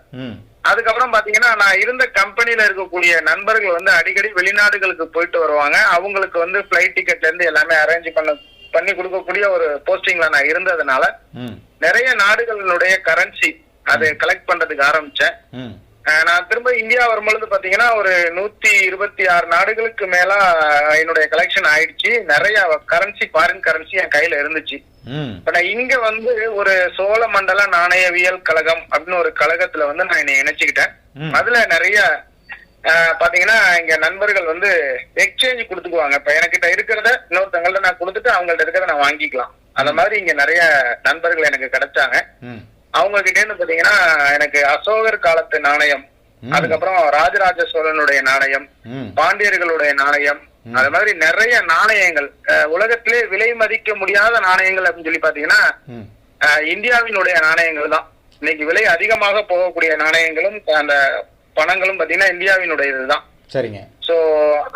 அதுக்கப்புறம் பாத்தீங்கன்னா நான் இருந்த கம்பெனில இருக்கக்கூடிய நண்பர்கள் அடிக்கடி வெளிநாடுகளுக்கு போயிட்டு வருவாங்க. அவங்களுக்கு பிளைட் டிக்கெட்ல இருந்து எல்லாமே அரேஞ்ச் பண்ணி கொடுக்கக்கூடிய ஒரு போஸ்டிங்ல நான் இருந்ததுனால நிறைய நாடுகளுடைய கரன்சி அதை கலெக்ட் பண்றதுக்கு ஆரம்பிச்சேன். நான் திரும்ப இந்தியா வரும்பொழுது பாத்தீங்கன்னா ஒரு 126 நாடுகளுக்கு மேல என்னுடைய கலெக்ஷன் ஆயிடுச்சு. நிறைய கரன்சி, ஃபாரின் கரன்சி என் கையில இருந்துச்சு. இப்ப நான் இங்க ஒரு சோழ மண்டல நாணயவியல் கழகம் அப்படின்னு ஒரு கழகத்துல நான் என்னை இணைச்சுக்கிட்டேன். அதுல நிறைய பாத்தீங்கன்னா இங்க நண்பர்கள் எக்ஸ்சேஞ்ச் கொடுத்துக்குவாங்க. இப்ப எனக்கிட்ட இருக்கிறத இன்னொருத்தவங்கள்ட்ட நான் கொடுத்துட்டு அவங்கள்ட்ட இருக்கிறத நான் வாங்கிக்கலாம். அந்த மாதிரி இங்க நிறைய நண்பர்கள் எனக்கு கிடைச்சாங்க. அவங்க கிட்டே இருந்து பாத்தீங்கன்னா எனக்கு அசோகர் காலத்து நாணயம், அதுக்கப்புறம் ராஜராஜ சோழனுடைய நாணயம், பாண்டியர்களுடைய நாணயம், அது மாதிரி நிறைய நாணயங்கள், உலகத்திலே விலை மதிக்க முடியாத நாணயங்கள் அப்படின்னு சொல்லி பாத்தீங்கன்னா இந்தியாவினுடைய நாணயங்கள் தான். இன்னைக்கு விலை அதிகமாக போகக்கூடிய நாணயங்களும் அந்த பணங்களும் பாத்தீங்கன்னா இந்தியாவினுடைய இதுதான். சரிங்க. சோ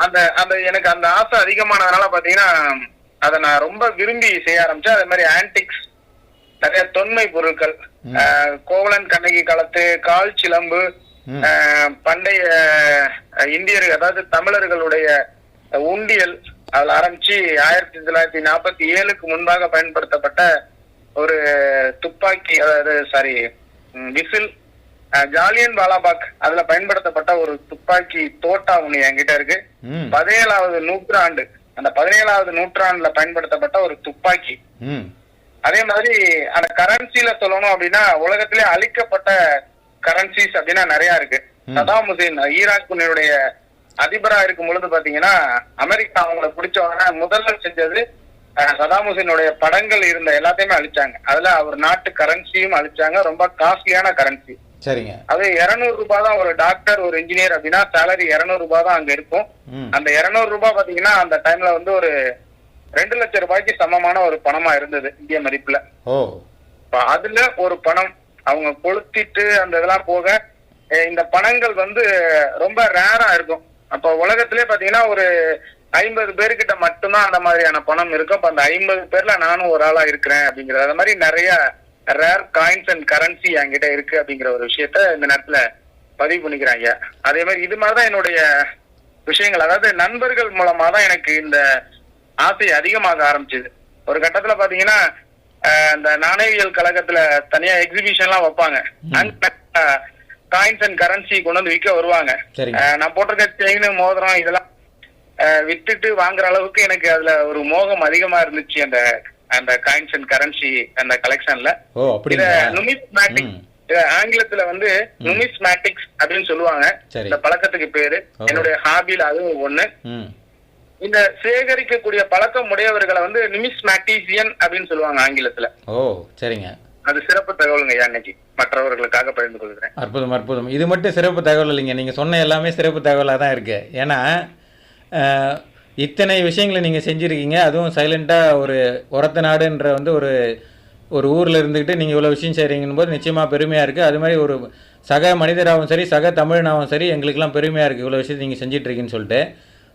அந்த எனக்கு அந்த ஆசை அதிகமானதுனால பாத்தீங்கன்னா அதை நான் ரொம்ப விரும்பி செய்ய ஆரம்பிச்சேன். அதே மாதிரி ஆன்டிக்ஸ், நிறைய தொன்மை பொருட்கள், கோவலன் கண்ணகி காலத்து கால் சிலம்பு, பண்டைய இந்தியர்கள் அதாவது தமிழர்களுடைய உண்டியல், அதுல ஆரம்பிச்சு 1947க்கு முன்பாக பயன்படுத்தப்பட்ட ஒரு துப்பாக்கி, அதாவது விசில், ஜாலியன் வாலாபாக் அதுல பயன்படுத்தப்பட்ட ஒரு துப்பாக்கி தோட்டா ஒண்ணு என்கிட்ட இருக்கு. 17வது நூற்றாண்டு, அந்த 17வது நூற்றாண்டுல பயன்படுத்தப்பட்ட ஒரு துப்பாக்கி. அதே மாதிரி அந்த கரன்சில சொல்லணும் அப்படின்னா உலகத்திலே அழிக்கப்பட்ட கரன்சிஸ் அப்படின்னா நிறைய இருக்கு. சதாம் ஹுசேன் ஈராக்குடைய அதிபரா இருக்கும் பொழுது பாத்தீங்கன்னா அமெரிக்கா அவங்களை பிடிச்ச உடனே முதல்ல செஞ்சது சதாம் ஹுசேனுடைய படங்கள் இருந்த எல்லாத்தையுமே அழிச்சாங்க. அதுல அவர் நாட்டு கரன்சியும் அழிச்சாங்க, ரொம்ப காஸ்ட்லியான கரன்சி. சரிங்க. அது 200 ரூபாய் தான். ஒரு டாக்டர், ஒரு இன்ஜினியர் அப்படின்னா சேலரி 200 ரூபாய் தான் அங்க இருக்கும். அந்த 200 ரூபாய் பாத்தீங்கன்னா அந்த டைம்ல ஒரு 2 லட்சம் ரூபாய்க்கு சமமான ஒரு பணமா இருந்தது இந்திய மதிப்புல. அதுல ஒரு பணம் அவங்க கொளுத்திட்டு அந்த இதெல்லாம் போக இந்த பணங்கள் ரொம்ப ரேரா இருக்கும். அப்ப உலகத்திலே பாத்தீங்கன்னா ஒரு 50 பேர்கிட்ட மட்டும்தான் அந்த மாதிரியான பணம் இருக்கும். அப்ப அந்த 50 பேர்ல நானும் ஒரு ஆளா இருக்கிறேன் அப்படிங்கிறது. அது மாதிரி நிறைய ரேர் காயின்ஸ் அண்ட் கரன்சி என்கிட்ட இருக்கு அப்படிங்கிற ஒரு விஷயத்த இந்த நேரத்துல பதிவு பண்ணிக்கிறாங்க. அதே மாதிரி இது மாதிரிதான் என்னுடைய விஷயங்கள், அதாவது நண்பர்கள் மூலமா தான் எனக்கு இந்த ஆசை அதிகமாக ஆரம்பிச்சது. ஒரு கட்டத்துல பாத்தீங்கன்னா இந்த நாணயவியல் கழகத்துல தனியா எக்ஸிபிஷன் எல்லாம் வைப்பாங்க. காயின்ஸ் அண்ட் கரன்சி கொண்டு வந்து விற்க வருவாங்க. நான் போட்டிருக்க செயின், மோதிரம் இதெல்லாம் வித்துட்டு வாங்குற அளவுக்கு எனக்கு அதுல ஒரு மோகம் அதிகமா இருந்துச்சு அந்த காயின்ஸ் அண்ட் கரன்சி அந்த கலெக்ஷன்ல. நுமிஸ்மேட்டிக், ஆங்கிலத்துல நுமிஸ்மேட்டிக்ஸ் அப்படின்னு சொல்லுவாங்க. இந்த பழக்கத்துக்கு பேரு. என்னுடைய ஹாபில அதுவும் ஒண்ணு. இந்த சேகரிக்கக்கூடிய பழக்கம் உடையவர்களை நிமிஸ்மேட்டிசியன் அப்படின்னு சொல்லுவாங்க ஆங்கிலத்துல. சரிங்க. அது சிறப்பு தகவலுங்க இன்னைக்கு மற்றவர்களுக்காக பகிர்ந்து கொள்கிறேன். அற்புதம், அற்புதம். இது மட்டும் சிறப்பு தகவல் இல்லைங்க, நீங்க சொன்ன எல்லாமே சிறப்பு தகவலாக தான் இருக்கு. ஏன்னா இத்தனை விஷயங்களை நீங்கள் செஞ்சுருக்கீங்க. அதுவும் சைலண்ட்டாக ஒரு ஒரத்த நாடுன்ற ஒரு ஊரில் இருந்துக்கிட்டு நீங்கள் இவ்வளோ விஷயம் செய்கிறீங்கன்னு போது நிச்சயமாக பெருமையாக இருக்குது. அது மாதிரி ஒரு சக மனிதராகவும் சரி, சக தமிழனாகவும் சரி, எங்களுக்கெல்லாம் பெருமையாக இருக்குது இவ்வளோ விஷயத்தை நீங்கள் செஞ்சிட்ருக்கீங்கன்னு சொல்லிட்டு.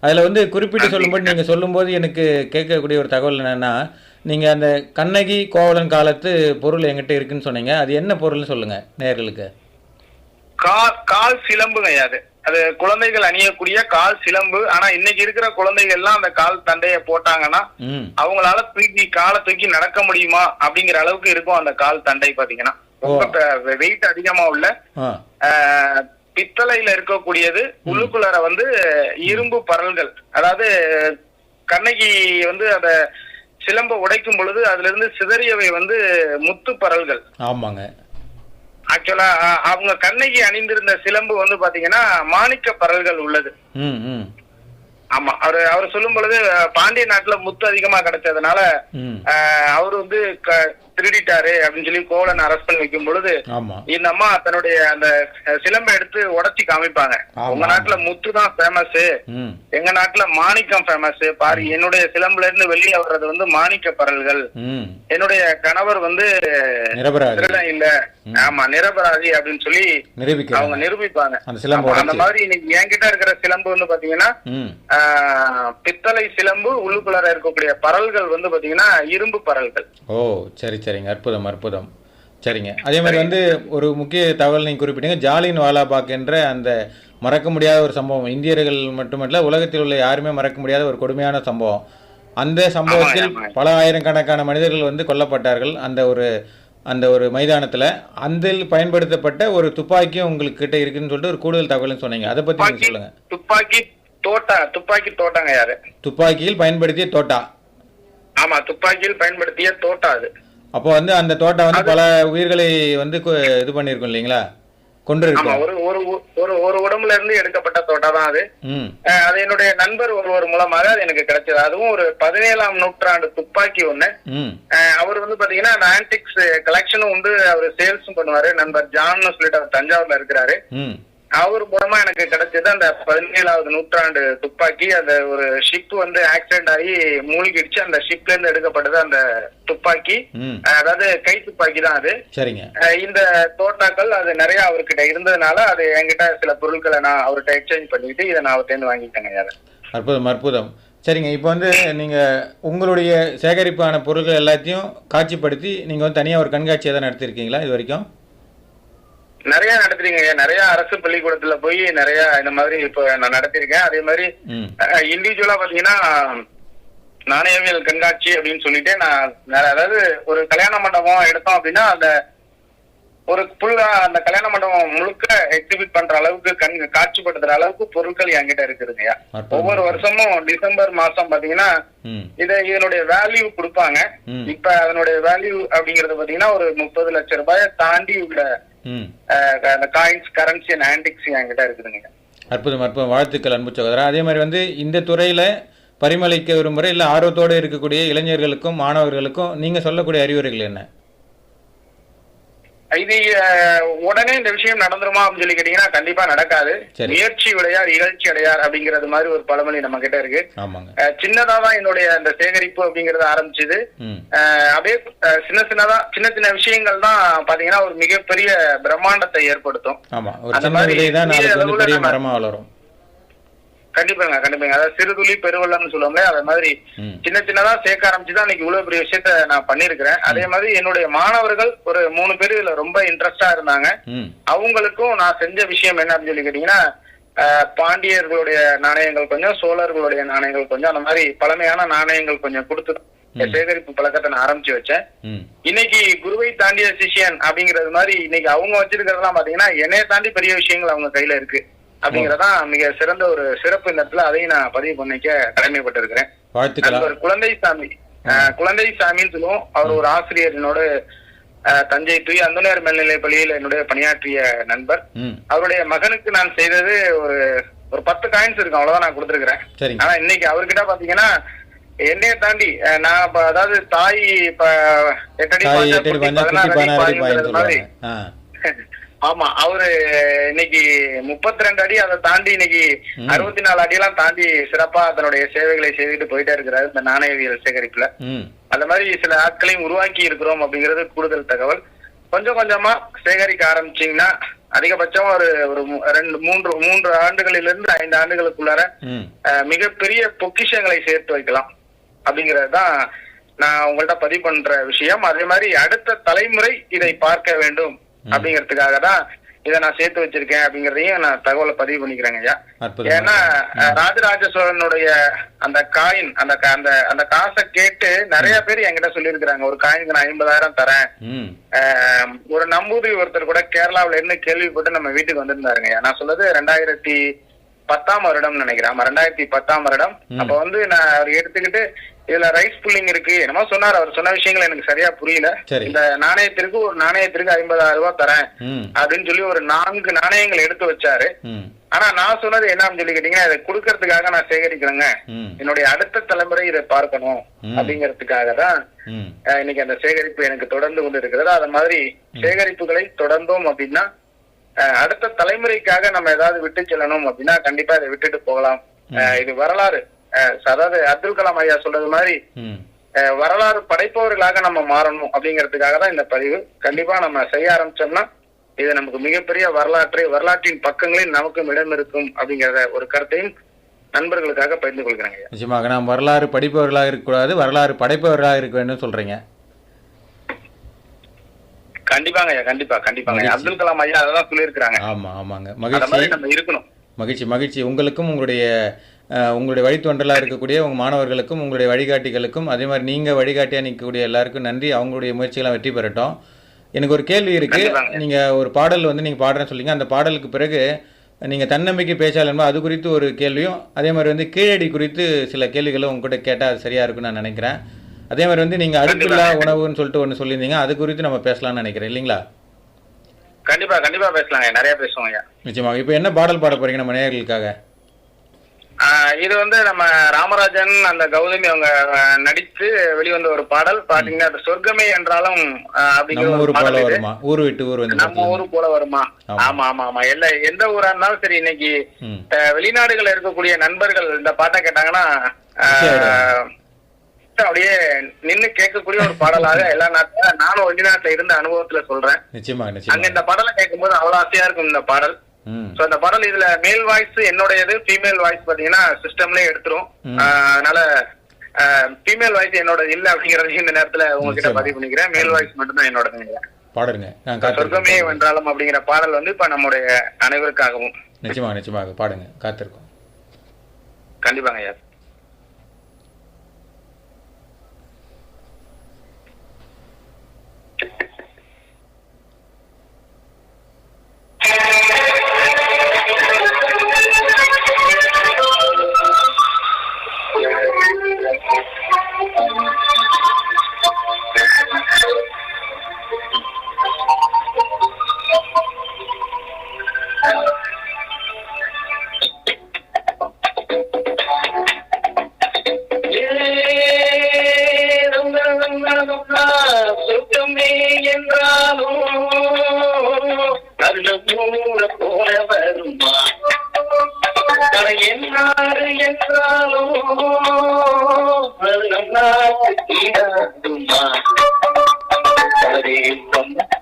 அதில் குறிப்பிட்டு சொல்லும்போது நீங்கள் சொல்லும்போது எனக்கு கேட்கக்கூடிய ஒரு தகவல் என்னென்னா, நீங்கள் அந்த கண்ணகி கோவலன் காலத்து பொருள் எங்கிட்ட இருக்குன்னு சொன்னீங்க. அது என்ன பொருள்னு சொல்லுங்கள் நேயர்களுக்கு. கால் சிலம்புங்க. அது குழந்தைகள் அணியக்கூடிய கால் சிலம்பு. ஆனா இன்னைக்கு இருக்கிற குழந்தைகள் எல்லாம் அந்த கால் தண்டைய போட்டாங்கன்னா அவங்களால காலை தூக்கி நடக்க முடியுமா அப்படிங்கிற அளவுக்கு இருக்கும் அந்த கால் தண்டை. பாத்தீங்கன்னா ரொம்ப வெயிட் அதிகமா உள்ள பித்தளையில இருக்கக்கூடியது. உள்ளுக்குள்ளார இரும்பு பரல்கள், அதாவது கண்ணகி அந்த சிலம்ப உடைக்கும் பொழுது அதுல இருந்து சிதறியவை முத்து பரல்கள். ஆமாங்க. ஆக்சுவலா அவங்க கண்ணகி அணிந்திருந்த சிலம்பு வந்து பாத்தீங்கன்னா மாணிக்க பரல்கள் உள்ளது. ம் ம் ஆமா, அவர் சொல்லும் பொழுது பாண்டிய நாட்டுல முத்து அதிகமா கிடைச்சதுனால ம் அவரு வந்து திருடிட்டாரு அப்படின்னு சொல்லி கோவலன் அரெஸ்ட் பண்ணி வைக்கும் பொழுது ஆமா இந்த அம்மா தன்னுடைய அந்த சிலம்பை எடுத்து உடைச்சி காமிப்பாங்க. உங்க நாட்டுல முத்து தான் ஃபேமஸ், ம் எங்க நாட்டுல மாணிக்கம் ஃபேமஸ், பாரு என்னுடைய சிலம்புல இருந்து வெளியே வர்றது வந்து மாணிக்க பரல்கள், ம் என்னுடைய கணவர் வந்து நிரபராதி திருடன் இல்ல, ஆமா நிரபராதி அப்படின்னு சொல்லி அவங்க நிரூபிப்பாங்க. அந்த மாதிரி இன்னைக்கு என்கிட்ட இருக்கிற சிலம்பு வந்து பாத்தீங்கன்னா பித்தளை சிலம்பு, உள்ளுக்குள்ளார இருக்கக்கூடிய பரல்கள் வந்து பாத்தீங்கன்னா இரும்பு பரல்கள். ஓ சரி சரிங்க, அற்புதம் அற்புதம். சரிங்க, அதே மாதிரி வந்து ஒரு முக்கிய தகவல் நீங்கள் குறிப்பிட்டீங்க, ஜாலியன் வாலாபாக் என்ற அந்த மறக்க முடியாத ஒரு சம்பவம், இந்தியர்கள் மட்டுமல்ல உலகத்தில் உள்ள யாருமே மறக்க முடியாத ஒரு கொடுமையான சம்பவம். அந்த சம்பவத்தில் பல ஆயிரக்கணக்கான மனிதர்கள் வந்து கொல்லப்பட்டார்கள் அந்த ஒரு மைதானத்தில். அதில் பயன்படுத்தப்பட்ட ஒரு துப்பாக்கியும் உங்களுக்கு கிட்ட இருக்குன்னு சொல்லிட்டு ஒரு கூடுதல் தகவல்னு சொன்னீங்க, அதை பற்றி நீங்கள் சொல்லுங்க. துப்பாக்கி தோட்டாங்க யாரு? துப்பாக்கியில் பயன்படுத்திய தோட்டா. ஆமா, துப்பாக்கியில் பயன்படுத்திய தோட்டா அது. அப்போ வந்து அந்த தோட்டா வந்து பல உயிர்களை வந்து இது பண்ணிருக்கும் இல்லைங்களா, கொண்டு ஒரு உடம்புல இருந்து எடுக்கப்பட்ட தோட்டா தான் அது. அது என்னுடைய நண்பர் ஒருவர் மூலமாக அது எனக்கு கிடைச்சது. அதுவும் ஒரு 17ஆம் நூற்றாண்டு துப்பாக்கி ஒண்ணு. அவர் வந்து பாத்தீங்கன்னா அந்த ஆன்டிக்ஸ் கலெக்ஷனும் உண்டு, அவர் சேல்ஸும் பண்ணுவாரு. நண்பர் ஜான்னு சொல்லிட்டு அவர் தஞ்சாவூர்ல இருக்கிறாரு. அவர் மூலமா எனக்கு கிடைச்சது அந்த 17ஆவது நூற்றாண்டு துப்பாக்கி. அந்த ஒரு ஷிப் வந்து ஆக்சிடென்ட் ஆகி மூழ்கிடுச்சு, அந்த ஷிப்ல இருந்து எடுக்கப்பட்டது அந்த துப்பாக்கி, அதாவது கை துப்பாக்கி தான் அது. சரிங்க. இந்த தோட்டாக்கள் அது நிறைய அவர்கிட்ட இருந்ததுனால அது என்கிட்ட சில பொருட்களை நான் அவர்கிட்ட எக்ஸ்சேஞ்ச் பண்ணிட்டு இதை நான் அவர்கிட்ட வாங்கிட்டேங்க. அற்புதம் அற்புதம். சரிங்க, இப்போ வந்து நீங்கள் உங்களுடைய சேகரிப்பான பொருட்கள் எல்லாத்தையும் காட்சிப்படுத்தி நீங்கள் வந்து தனியாக ஒரு கண்காட்சி எதாவது நடத்திருக்கீங்களா இது வரைக்கும்? நிறைய நடத்துறீங்க, நிறைய அரசு பள்ளிக்கூடத்துல போய் நிறைய இந்த மாதிரி இப்போ நான் நடத்திருக்கேன். அதே மாதிரி இண்டிவிஜுவலா பாத்தீங்கன்னா நாணயவியல் கண்காட்சி அப்படின்னு சொல்லிட்டு நான் அதாவது ஒரு கல்யாண மண்டபம் எடுத்தோம் அப்படின்னா அந்த ஒரு ஃபுல்லா அந்த கல்யாண மண்டபம் முழுக்க எக்ஸிபிட் பண்ற அளவுக்கு காட்சிப்படுத்துற அளவுக்கு பொருட்கள் என்கிட்ட இருக்குதுங்கய்யா. ஒவ்வொரு வருஷமும் டிசம்பர் மாசம் பாத்தீங்கன்னா இதனுடைய வேல்யூ கொடுப்பாங்க. இப்ப அதனுடைய வேல்யூ அப்படிங்கறது பாத்தீங்கன்னா ஒரு 30 லட்சம் ரூபாயை தாண்டி உள்ள அந்த காயின்ஸ், கரன்சி அண்ட் ஆன்டிக்ஸ் என்கிட்ட இருக்குதுங்க. அற்புதம் அற்புதம், வாழ்த்துக்கள் அன்பு சகோதரா. அதே மாதிரி வந்து இந்த துறையில பரிமளிக்க விரும்புகிற இல்லை ஆர்வத்தோடு இருக்கக்கூடிய இளைஞர்களுக்கும் மாணவர்களுக்கும் நீங்க சொல்லக்கூடிய அறிவுரைகள் என்ன? இது உடனே இந்த விஷயம் நடந்துருமா அப்படின்னு சொல்லி கேட்டீங்கன்னா கண்டிப்பா நடக்காது. முயற்சி உடையார் இகழ்ச்சி அடையார் அப்படிங்கறது மாதிரி ஒரு பழமொழி நம்ம கிட்ட இருக்கு. சின்னதாதான் என்னுடைய அந்த சேகரிப்பு அப்படிங்கறது ஆரம்பிச்சது. அப்படியே சின்ன சின்ன விஷயங்கள் தான் பாத்தீங்கன்னா ஒரு மிகப்பெரிய பிரம்மாண்டத்தை ஏற்படுத்தும். அந்த மாதிரி கண்டிப்பாங்க. அதாவது சிறுதுளி பெருவெள்ளம்னு சொல்லுவாங்க, அதே மாதிரி சின்ன சின்னதா சேர்க்க ஆரம்பிச்சுதான் இன்னைக்கு இவ்வளவு பெரிய விஷயத்த நான் பண்ணிருக்கிறேன். அதே மாதிரி என்னுடைய மாணவர்கள் ஒரு 3 பேர் இதுல ரொம்ப இன்ட்ரெஸ்டா இருந்தாங்க. அவங்களுக்கும் நான் செஞ்ச விஷயம் என்ன அப்படின்னு சொல்லி கேட்டீங்கன்னா பாண்டியர்களுடைய நாணயங்கள் கொஞ்சம், சோழர்களுடைய நாணயங்கள் கொஞ்சம், அந்த மாதிரி பழமையான நாணயங்கள் கொஞ்சம் கொடுத்து சேகரிப்பு பழக்கத்தை நான் ஆரம்பிச்சு வச்சேன். இன்னைக்கு குருவை தாண்டிய சிஷியன் அப்படிங்கறது மாதிரி இன்னைக்கு அவங்க வச்சிருக்கிறதெல்லாம் பாத்தீங்கன்னா என்னைய தாண்டி பெரிய விஷயங்கள் அவங்க கையில இருக்கு அப்படிங்கறதான் மிக சிறந்த ஒரு சிறப்பு. இந்த இடத்துல அதையும் நான் பதிவு பண்ணிக்க கடமைப்பட்டிருக்கிறேன். குழந்தை சாமின்னு சொல்லுவோம். அவர் ஒரு ஆசிரியர், என்னோட தஞ்சை தூய் அந்தோனியார் மேல்நிலை பள்ளியில் என்னுடைய பணியாற்றிய நண்பர். அவருடைய மகனுக்கு நான் செய்தது ஒரு 10 காயின்ஸ் இருக்கும், அவ்வளவுதான் நான் கொடுத்துருக்கிறேன். ஆனா இன்னைக்கு அவர்கிட்ட பாத்தீங்கன்னா என்னைய தாண்டி நான் அதாவது தாய் 8 அடி மாதிரி ஆமா அவரு இன்னைக்கு 32 அடி, அதை தாண்டி இன்னைக்கு 64 அடியெல்லாம் தாண்டி சிறப்பா தன்னுடைய சேவைகளை செய்துட்டு போயிட்டே இருக்கிறாரு இந்த நாணயவியல் சேகரிப்புல. அந்த மாதிரி சில ஆட்களையும் உருவாக்கி இருக்கிறோம் அப்படிங்கிறது கூடுதல் தகவல். கொஞ்சம் கொஞ்சமா சேகரிக்க ஆரம்பிச்சீங்கன்னா அதிகபட்சம் ஒரு 3 ஆண்டுகளிலிருந்து 5 ஆண்டுகளுக்குள்ளார மிகப்பெரிய பொக்கிஷங்களை சேர்த்து வைக்கலாம் அப்படிங்கறதுதான் நான் உங்கள்ட்ட பதிவு பண்ற விஷயம். அதே மாதிரி அடுத்த தலைமுறை இதை பார்க்க வேண்டும் அப்படிங்கறதுக்காக தான் இதை நான் சேர்த்து வச்சிருக்கேன் அப்படிங்கறதையும் நான் தகவலை பதிவு பண்ணிக்கிறேங்க ஐயா. ஏன்னா ராஜராஜ சோழனுடைய அந்த காயின் அந்த காசை கேட்டு நிறைய பேர் என்கிட்ட சொல்லியிருக்கிறாங்க, ஒரு காயினுக்கு நான் 50,000 தரேன். ஒரு நம்பூதிரி ஒருத்தர் கூட கேரளாவில இருந்து கேள்விப்பட்டு நம்ம வீட்டுக்கு வந்திருந்தாருங்க ஐயா. நான் சொல்றது 10ஆம் வருடம் நினைக்கிறேன், 2010ஆம் வருடம். அப்ப வந்து நான் அவர் எடுத்துக்கிட்டு இதுல ரைஸ் புல்லிங் இருக்கு என்னமோ சொன்னார். அவர் சொன்ன விஷயங்கள் எனக்கு சரியா புரியல. இந்த நாணயத்திற்கு ஒரு நாணயத்திற்கு 50,000 ரூபாய் தரேன் அப்படின்னு சொல்லி ஒரு 4 நாணயங்கள் எடுத்து வச்சாரு. ஆனா நான் சொன்னது என்னன்னு சொல்லி கேட்டீங்கன்னா, இதை கொடுக்கறதுக்காக நான் சேகரிக்கிறேங்க, என்னுடைய அடுத்த தலைமுறை இதை பார்க்கணும் அப்படிங்கறதுக்காக தான் இன்னைக்கு அந்த சேகரிப்பு எனக்கு தொடர்ந்து கொண்டு இருக்கிறது. அது மாதிரி சேகரிப்புகளை தொடர்ந்தோம் அப்படின்னா அடுத்த தலைமுறைக்காக நம்ம ஏதாவது விட்டு செல்லணும் அப்படின்னா கண்டிப்பா இதை விட்டுட்டு போகலாம். இது வரலாறு. அதாவது அப்துல் கலாம் ஐயா சொல்றது மாதிரி வரலாறு படைப்பவர்களாக நம்ம மாறணும் அப்படிங்கிறதுக்காக தான் இந்த பதிவு. கண்டிப்பா நம்ம செய்ய ஆரம்பிச்சோம்னா இது நமக்கு மிகப்பெரிய வரலாற்றின் பக்கங்களில் நமக்கும் இடம் இருக்கும் அப்படிங்கிற ஒரு கருத்தையும் நண்பர்களுக்காக பகிர்ந்து கொள்கிறேன். நிச்சயமாக நாம் வரலாறு படிப்பவர்களாக இருக்கக்கூடாது, வரலாறு படைப்பவர்களாக இருக்க வேண்டும் சொல்றீங்க. கண்டிப்பாங்க ஐயா, கண்டிப்பாங்க. அப்துல் கலாம் ஐயா அதான் சொல்லியிருக்கிறாங்க. ஆமாங்க, மகிழ்ச்சி. நம்ம இருக்கணும். மகிழ்ச்சி. உங்களுக்கும் உங்களுடைய வழித்தொண்டலாக இருக்கக்கூடிய உங்கள் மாணவர்களுக்கும் உங்களுடைய வழிகாட்டிகளுக்கும் அதே மாதிரி நீங்கள் வழிகாட்டியாக நிற்கக்கூடிய எல்லாருக்கும் நன்றி. அவங்களுடைய முயற்சிகளாக வெற்றி பெறட்டும். எனக்கு ஒரு கேள்வி இருக்குது. நீங்கள் ஒரு பாடல் வந்து நீங்கள் பாடுறேன்னு சொல்லிங்க, அந்த பாடலுக்கு பிறகு நீங்கள் தன்னம்பிக்கை பேச்சாளர் அது குறித்து ஒரு கேள்வியும், அதே மாதிரி வந்து கீழடி குறித்து சில கேள்விகளும் உங்ககிட்ட கேட்டால் அது சரியாக இருக்குன்னு நான் நினைக்கிறேன். அதே மாதிரி வந்து நீங்கள் அடுப்பில்லா உணவுன்னு சொல்லிட்டு ஒன்று சொல்லியிருந்தீங்க, அது குறித்து நம்ம பேசலாம்னு நினைக்கிறேன் இல்லைங்களா? கண்டிப்பா பேசலாங்க, நிறைய பேசுவோம். நிச்சயமாக. இப்போ என்ன பாடல் பாட போறீங்க நம்ம நேயர்களுக்காக? இது வந்து நம்ம ராமராஜன் அந்த கௌதமி அவங்க நடித்து வெளிவந்த ஒரு பாடல். பாத்தீங்கன்னா அது சொர்க்கமே என்றாலும் அப்படிங்கிற ஒரு பாடல். ஊர் விட்டு ஊர் வந்து நம்ம ஊரு போல வருமா? ஆமா. எந்த ஊரா இருந்தாலும் சரி, இன்னைக்கு வெளிநாடுகள் இருக்கக்கூடிய நண்பர்கள் இந்த பாட்டை கேட்டாங்கன்னா அப்படியே நின்னு கேட்கக்கூடிய ஒரு பாடலாக எல்லா நாட்டுல, நானும் வெளிநாட்டுல இருந்த அனுபவத்துல சொல்றேன். அங்க இந்த பாடலை கேட்கும் போது அவ்வளவு ஆசையா இருக்கும் இந்த பாடல். அந்த பாடல் இதுல மேல் வாய்ஸ் என்னோடது, ஃபீமேல் வாய்ஸ் பாத்தீங்கன்னா சிஸ்டம்லயே எடுத்துரும். அதனால ஃபீமேல் வாய்ஸ் என்னோட இல்ல அப்படிங்கறது இந்த நேரத்துல உங்ககிட்ட பதிவு பண்ணிக்கிறேன். மேல் வாய்ஸ் மட்டும் தான் என்னோட பாடுங்க. சொர்க்கமே வென்றாலும் அப்படிங்கிற பாடல் வந்து இப்ப நம்முடைய அனைவருக்காகவும் நிச்சயமாக பாடுங்க, காத்திருக்கோம். கண்டிப்பாங்க ஐயா. சொர்க்கமே என்றாலும் போல வருமா, என்னாறு என்றாலும்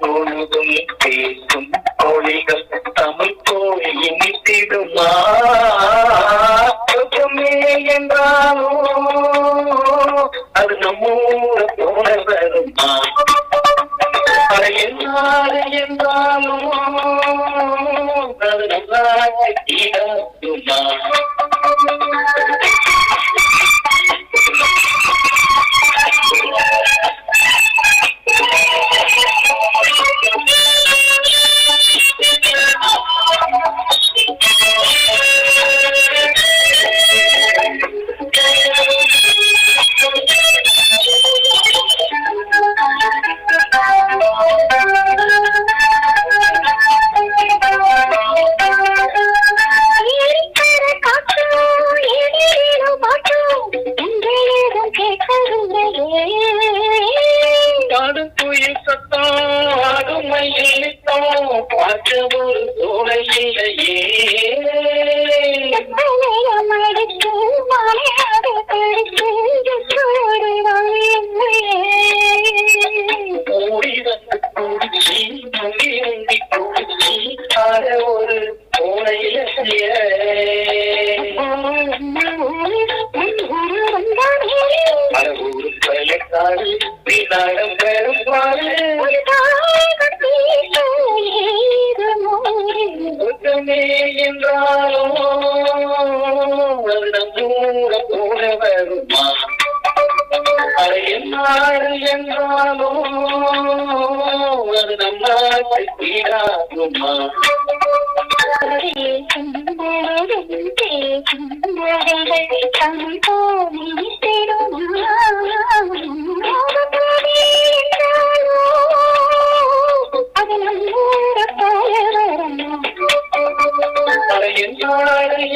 பொழுதும் பேசும் மொழிகள் தமிழ் போய் இனித்திடுமா. சொர்க்கமே என்றாலும் அது நம்மூர போல வருமா, என்னாறு என்றாலும் அது நல்லாக தீராதுமா.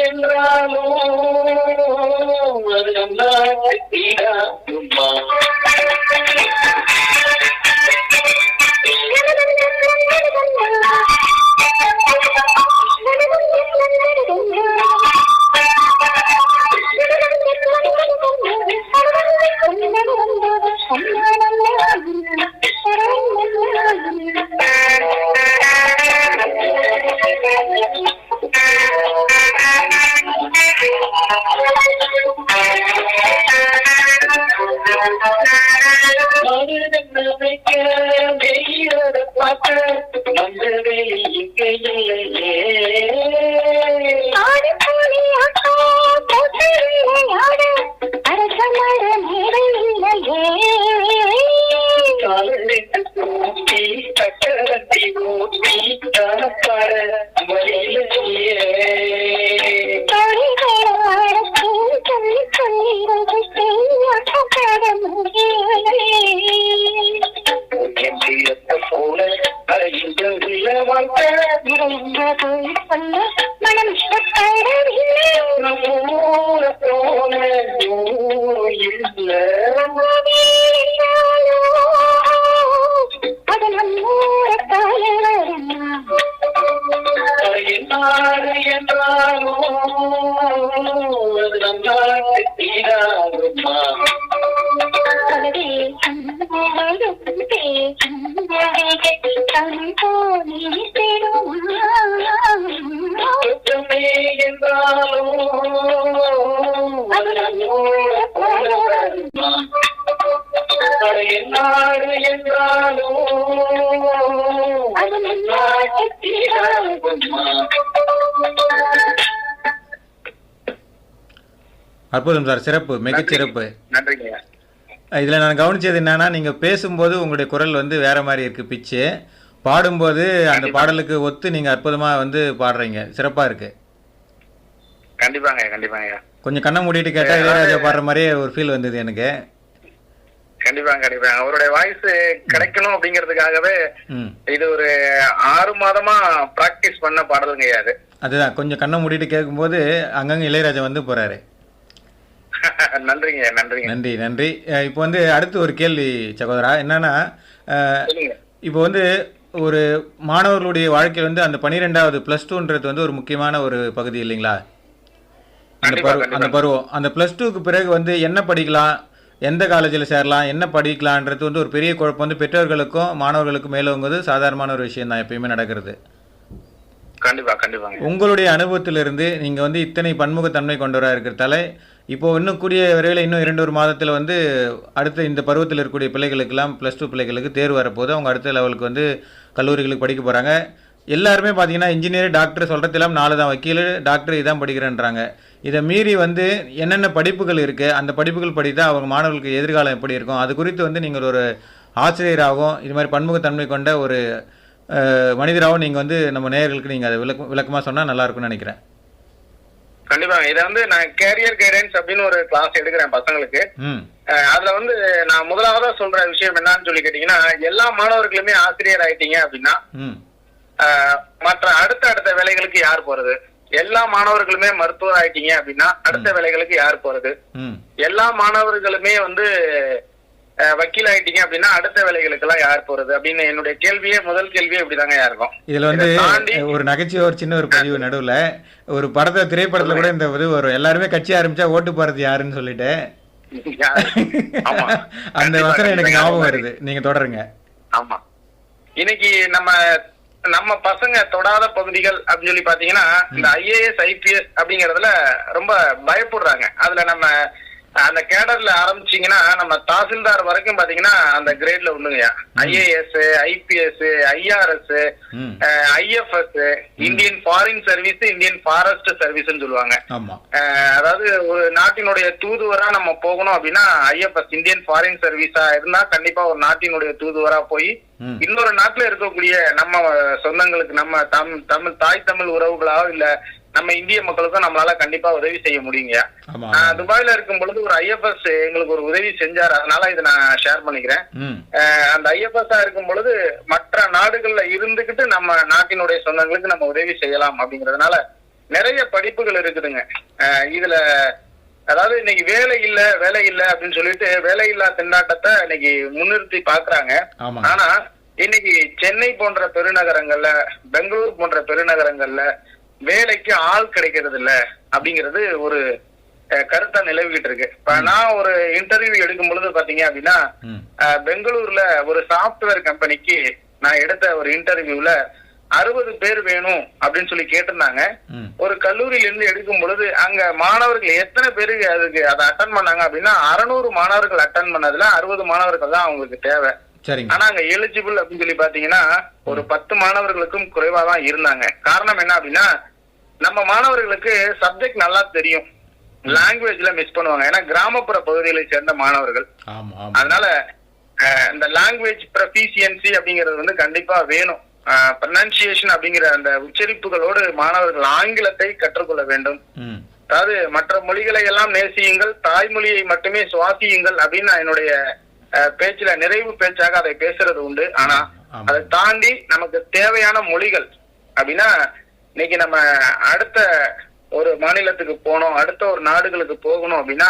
என்றாலும் அது நம் அற்புதம் சார், சிறப்பு, மிகச்சிறப்பு. நன்றிங்க. இதில் நான் கவனிச்சது என்னன்னா, நீங்கள் பேசும்போது உங்களுடைய குரல் வந்து வேற மாதிரி இருக்கு பிச்சு, பாடும்போது அந்த பாடலுக்கு ஒத்து நீங்கள் அற்புதமாக வந்து பாடுறீங்க, சிறப்பாக இருக்கு. கண்டிப்பாங்க கண்டிப்பாங்க. கொஞ்சம் கண்ணை மூடிட்டு கேட்டால் இளையராஜா பாடுற மாதிரியே ஒரு ஃபீல் வந்தது எனக்கு. கண்டிப்பாங்க கண்டிப்பாங்க. அவருடைய வாய்ஸ் கிடைக்கணும் அப்படிங்கிறதுக்காகவே இது ஒரு 6 மாதமா பிராக்டிஸ் பண்ண பாடலுங்க அது. அதுதான், கொஞ்சம் கண்ணை மூடிட்டு கேட்கும்போது அங்கங்க இளையராஜா வந்து போறாரு. நன்றிங்க நன்றிங்க. நன்றி நன்றி. இப்போ வந்து அடுத்து ஒரு கேள்வி சகோதரா, என்னன்னா இப்போ வந்து ஒரு மாணவர்களுடைய வாழ்க்கையில் வந்து அந்த 12வது +2ன்றது வந்து ஒரு முக்கியமான ஒரு பகுதி இல்லைங்களா? அந்த பருவம், அந்த +2க்கு பிறகு வந்து என்ன படிக்கலாம், எந்த காலேஜில் சேரலாம், என்ன படிக்கலான்றது வந்து ஒரு பெரிய குழப்பம் வந்து பெற்றோர்களுக்கும் மாணவர்களுக்கும் மேலோங்குவது சாதாரணமான ஒரு விஷயம் தான், எப்பயுமே நடக்கிறது. கண்டிப்பா கண்டிப்பாங்க. உங்களுடைய அனுபவத்திலிருந்து நீங்க வந்து இத்தனை பன்முகத்தன்மை கொண்டவராக இருக்கிறதால இப்போ இன்னும் கூடிய விரைவில் இன்னும் 2 மாதத்தில் வந்து அடுத்த இந்த பருவத்தில் இருக்கக்கூடிய பிள்ளைகளுக்கெல்லாம் +2 பிள்ளைகளுக்கு தேர்வு வரப்போது, அவங்க அடுத்த லெவலுக்கு வந்து கல்லூரிகளுக்கு படிக்க போகிறாங்க. எல்லாருமே பார்த்தீங்கன்னா இன்ஜினியர் டாக்டர் சொல்கிறதெல்லாம் 4 தான், வக்கீல் டாக்டர் இதான் படிக்கிறேன்றாங்க. இதை மீறி வந்து என்னென்ன படிப்புகள் இருக்குது, அந்த படிப்புகள் படித்தா அவங்க மாணவர்களுக்கு எதிர்காலம் எப்படி இருக்கும், அது குறித்து வந்து நீங்கள் ஒரு ஆசிரியராகவும் இது மாதிரி பன்முகத்தன்மை கொண்ட ஒரு மனிதராகவும் நீங்கள் வந்து நம்ம நேயர்களுக்கு நீங்கள் அதை விளக்கமாக சொன்னால் நல்லாயிருக்கும்னு நினைக்கிறேன். கண்டிப்பாங்க. இதை வந்து நான் கேரியர் கைடன்ஸ் அப்படின்னு ஒரு கிளாஸ் எடுக்கிறேன் பசங்களுக்கு. அதுல வந்து நான் முதலாவதா சொல்ற விஷயம் என்னன்னு சொல்லி கேட்டீங்கன்னா, எல்லா மாணவர்களுமே ஆசிரியர் ஆயிட்டீங்க அப்படின்னா மற்ற அடுத்த வேலைகளுக்கு யார் போறது? எல்லா மாணவர்களுமே மருத்துவர் ஆயிட்டீங்க அப்படின்னா அடுத்த வேலைகளுக்கு யார் போறது? எல்லா மாணவர்களுமே வந்து வக்கீல் ஆயிட்டீங்க அப்படின்னா அடுத்த வேலைகளுக்கு எல்லாம் யார் போறது அப்படின்னு என்னுடைய முதல் கேள்வியே இப்படிதாங்க இருக்கும். இதுல வந்து ஒரு நகைச்சுவை, ஒரு சின்ன ஒரு பதிவு நடுவுல ஒரு திரைப்படத்துல கூட இந்த இது வரும், எல்லாருமே கட்சி ஆரம்பிச்சா ஓட்டு போறது யாருன்னு சொல்லிட்டு அந்த வசனம் எனக்கு ஞாபகம் வருது, நீங்க தொடருங்க. ஆமா, இன்னைக்கு நம்ம பசங்க தொடாத பகுதிகள் அப்படின்னு சொல்லி பாத்தீங்கன்னா இந்த IAS IPS அப்படிங்கறதுல ரொம்ப பயப்படுறாங்க. அதுல நம்ம அந்த கேடர்ல ஆரம்பிச்சீங்கன்னா நம்ம தாசில்தார் வரைக்கும் பாத்தீங்கன்னா அந்த கிரேட்ல உண்டுங்கய்யா. IAS, IPS, IRS, IFS, Indian foreign service, Indian forest service சொல்லுவாங்க. அதாவது ஒரு நாட்டினுடைய தூதுவரா நம்ம போகணும் அப்படின்னா ஐஎஃப்எஸ் இந்தியன் ஃபாரின் சர்வீஸா இருந்தா கண்டிப்பா ஒரு நாட்டினுடைய தூதுவரா போய் இன்னொரு நாட்டுல இருக்கக்கூடிய நம்ம சொந்தங்களுக்கு நம்ம தமிழ் தாய் தமிழ் உறவுகளாவோ இல்ல நம்ம இந்திய மக்களுக்கும் நம்மளால கண்டிப்பா உதவி செய்ய முடியுங்க. துபாயில இருக்கும் பொழுது ஒரு ஐஎஃப்எஸ் எங்களுக்கு ஒரு உதவி செஞ்சாரு, அதனால இதை நான் ஷேர் பண்ணிக்கிறேன். அந்த ஐஎஃப்எஸ் இருக்கும் பொழுது மற்ற நாடுகள்ல இருந்துகிட்டு நம்ம நாட்டினுடைய சொந்தங்களுக்கு நம்ம உதவி செய்யலாம் அப்படிங்கறதுனால நிறைய படிப்புகள் இருக்குதுங்க. இதுல அதாவது இன்னைக்கு வேலை இல்ல அப்படின்னு சொல்லிட்டு வேலையில்லா திண்டாட்டத்தை இன்னைக்கு முன்னிறுத்தி பாக்குறாங்க. ஆனா இன்னைக்கு சென்னை போன்ற பெருநகரங்கள்ல, பெங்களூர் போன்ற பெருநகரங்கள்ல வேலைக்கு ஆள் கிடைக்கிறது இல்ல அப்படிங்கிறது ஒரு கருத்தா நிலவிக்கிட்டு இருக்கு. இப்ப நான் ஒரு இன்டர்வியூ எடுக்கும் பொழுது பாத்தீங்க அப்படின்னா பெங்களூர்ல ஒரு சாப்ட்வேர் கம்பெனிக்கு நான் எடுத்த ஒரு இன்டர்வியூல 60 பேர் வேணும் அப்படின்னு சொல்லி கேட்டிருந்தாங்க. ஒரு கல்லூரியில இருந்து எடுக்கும் பொழுது அங்க மாணவர்கள் எத்தனை பேருக்கு அதுக்கு அதை அட்டன் பண்ணாங்க அப்படின்னா 600 மாணவர்கள் அட்டன் பண்ணதுல 60 மாணவர்கள் தான் அவங்களுக்கு தேவை. ஆனா அங்க எலிஜிபிள் அப்படின்னு சொல்லி பாத்தீங்கன்னா ஒரு 10 மாணவர்களுக்கும் குறைவா தான் இருந்தாங்க. காரணம் என்ன அப்படின்னா நம்ம மாணவர்களுக்கு சப்ஜெக்ட் நல்லா தெரியும், லாங்குவேஜ்ல மிஸ் பண்ணுவாங்க. ஏன்னா கிராமப்புற பகுதிகளை சேர்ந்த மாணவர்கள், அதனால இந்த லாங்குவேஜ் ப்ரொஃபிஷியன்சி அப்படிங்கிறது வந்து கண்டிப்பா வேணும். ப்ரொனன்சியேஷன் அப்படிங்கிற அந்த உச்சரிப்புகளோடு மாணவர்கள் ஆங்கிலத்தை கற்றுக்கொள்ள வேண்டும். அதாவது மற்ற மொழிகளை எல்லாம் நேசியுங்கள், தாய்மொழியை மட்டுமே சுவாசியுங்கள் அப்படின்னு நான் என்னுடைய பேச்சுல நிறைவு பேச்சாக அதை பேசுறது உண்டு. ஆனா அதை தாண்டி நமக்கு தேவையான மொழிகள் அப்படின்னா இன்னைக்கு நம்ம அடுத்த ஒரு மாநிலத்துக்கு போனோம், அடுத்த ஒரு நாடுகளுக்கு போகணும் அப்படின்னா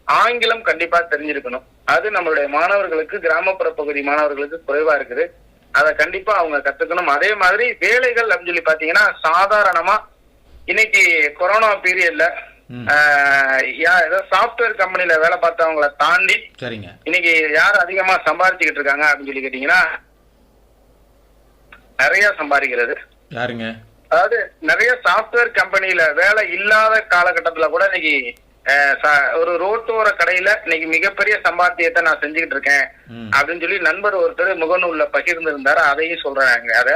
ஆங்கிலம் கண்டிப்பா தெரிஞ்சிருக்கணும். அது நம்மளுடைய மாணவர்களுக்கு, கிராமப்புற பகுதி மாணவர்களுக்கு குறைவா இருக்குது. அதை கண்டிப்பா அவங்க கத்துக்கணும். அதே மாதிரி வேலைகள் அப்படின்னு சொல்லி பாத்தீங்கன்னா சாதாரணமா இன்னைக்கு கொரோனா பீரியட்ல ஏதோ சாப்ட்வேர் கம்பெனில வேலை பார்த்தவங்களை தாண்டி இன்னைக்கு யார் அதிகமா சம்பாதிச்சுக்கிட்டு இருக்காங்க அப்படின்னு சொல்லி கேட்டீங்கன்னா நிறைய சம்பாதிக்கிறது யாருங்க? அதாவது நிறைய சாப்ட்வேர் கம்பெனில வேலை இல்லாத காலகட்டத்துல கூட இன்னைக்கு ஒரு ரோட்டோர கடையில இன்னைக்கு மிகப்பெரிய சம்பாத்தியத்தை நான் செஞ்சுக்கிட்டு இருக்கேன் அப்படின்னு சொல்லி நண்பர் ஒருத்தர் முகநூல்ல பகிர்ந்து இருந்தாரு. அதையும் சொல்றாங்க. அத